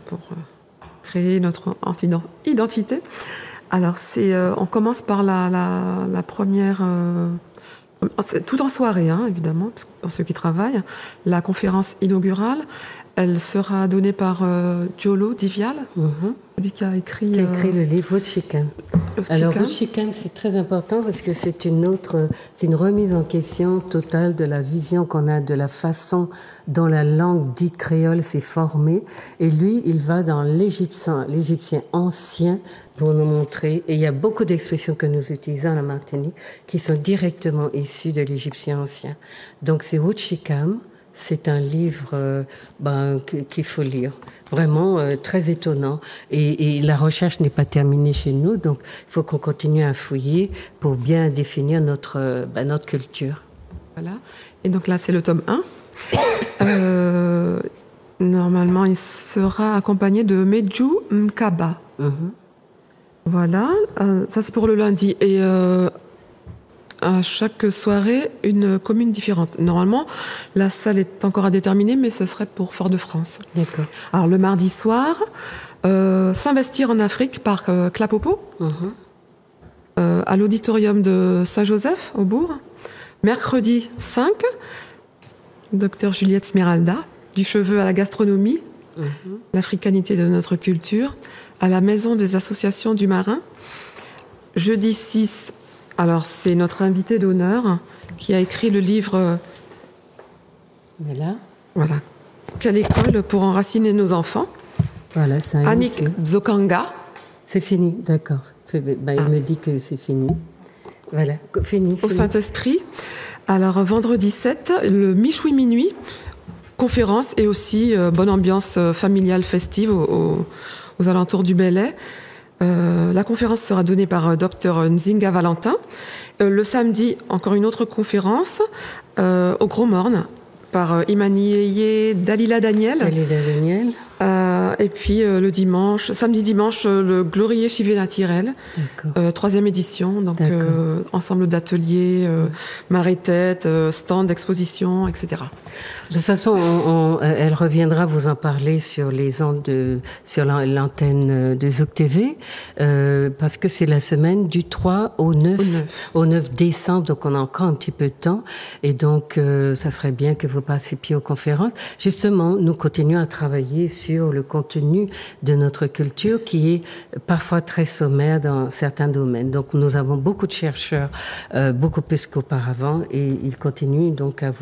pour créer notre identité. Alors, on commence par la première... tout en soirée, évidemment, pour ceux qui travaillent. La conférence inaugurale, elle sera donnée par Diolo Divial, celui qui a écrit le livre Woodchikam. Alors Woodchikam, c'est très important parce que c'est une remise en question totale de la vision qu'on a de la façon dont la langue dite créole s'est formée. Et lui, il va dans l'égyptien ancien pour nous montrer. Et il y a beaucoup d'expressions que nous utilisons à la Martinique qui sont directement issues de l'égyptien ancien. Donc c'est Woodchikam. C'est un livre qu'il faut lire, vraiment très étonnant. Et la recherche n'est pas terminée chez nous, donc il faut qu'on continue à fouiller pour bien définir notre culture. Voilà. Et donc là, c'est le tome 1. Normalement, il sera accompagné de Medjou Mkaba. Voilà, ça c'est pour le lundi. Et à chaque soirée, une commune différente. Normalement, la salle est encore à déterminer, mais ce serait pour Fort-de-France. D'accord. Alors, le mardi soir, s'investir en Afrique par Clapopo, à l'auditorium de Saint-Joseph, au Bourg. Mercredi 5, Dr Juliette Smeralda, du cheveu à la gastronomie, l'africanité de notre culture, à la Maison des associations du Marin. Jeudi 6, alors, c'est notre invité d'honneur qui a écrit le livre Voilà. Quelle école pour enraciner nos enfants. Voilà, c'est un Annick Dzokanga. C'est fini, d'accord. Il me dit que c'est fini. Voilà, fini. Au Saint-Esprit. Alors, vendredi 7, le Michoui Minuit, conférence et aussi bonne ambiance familiale festive aux alentours du Belley. La conférence sera donnée par Dr Nzinga Valentin. Le samedi, encore une autre conférence au Gros Morne par Imaniye Dalila Daniel. Et puis le samedi-dimanche, le Glorier Chivé Naturel, 3e édition, donc ensemble d'ateliers, marée-tête, stand d'exposition, etc. De toute façon, elle reviendra vous en parler sur les ondes sur l'antenne de Zouk TV, parce que c'est la semaine du 3 au 9 décembre, donc on a encore un petit peu de temps, et donc ça serait bien que vous participiez aux conférences. Justement, nous continuons à travailler sur le contenu de notre culture qui est parfois très sommaire dans certains domaines. Donc nous avons beaucoup de chercheurs, beaucoup plus qu'auparavant, et ils continuent donc à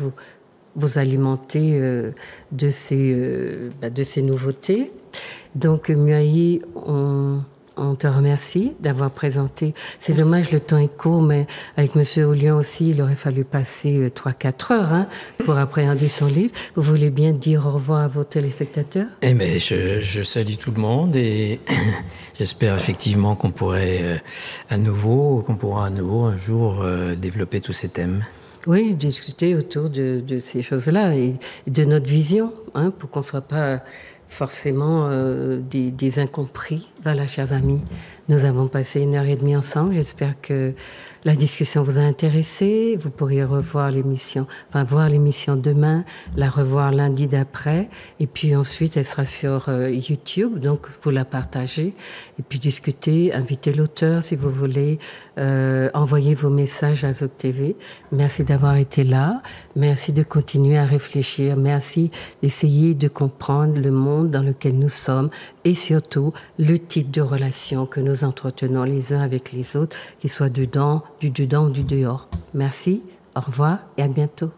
vous alimenter de ces nouveautés. Donc Myrié, on te remercie d'avoir présenté. C'est dommage, le temps est court, mais avec Monsieur Oulian aussi, il aurait fallu passer 3-4 heures pour appréhender son livre. Vous voulez bien dire au revoir à vos téléspectateurs? Eh bien, je salue tout le monde et j'espère effectivement qu'on pourra à nouveau un jour développer tous ces thèmes. Oui, discuter autour de ces choses-là et de notre vision, pour qu'on ne soit pas forcément des incompris. Voilà, chers amis, nous avons passé 1h30 ensemble. J'espère que la discussion vous a intéressé. Vous pourriez voir l'émission demain, la revoir lundi d'après, et puis ensuite elle sera sur YouTube, donc vous la partagez, et puis discuter, inviter l'auteur si vous voulez, envoyer vos messages à Zouk TV. Merci d'avoir été là, merci de continuer à réfléchir, merci d'essayer de comprendre le monde dans lequel nous sommes, et surtout le type de relation que nous entretenons les uns avec les autres, qu'il soit du dedans ou du dehors. Merci, au revoir et à bientôt.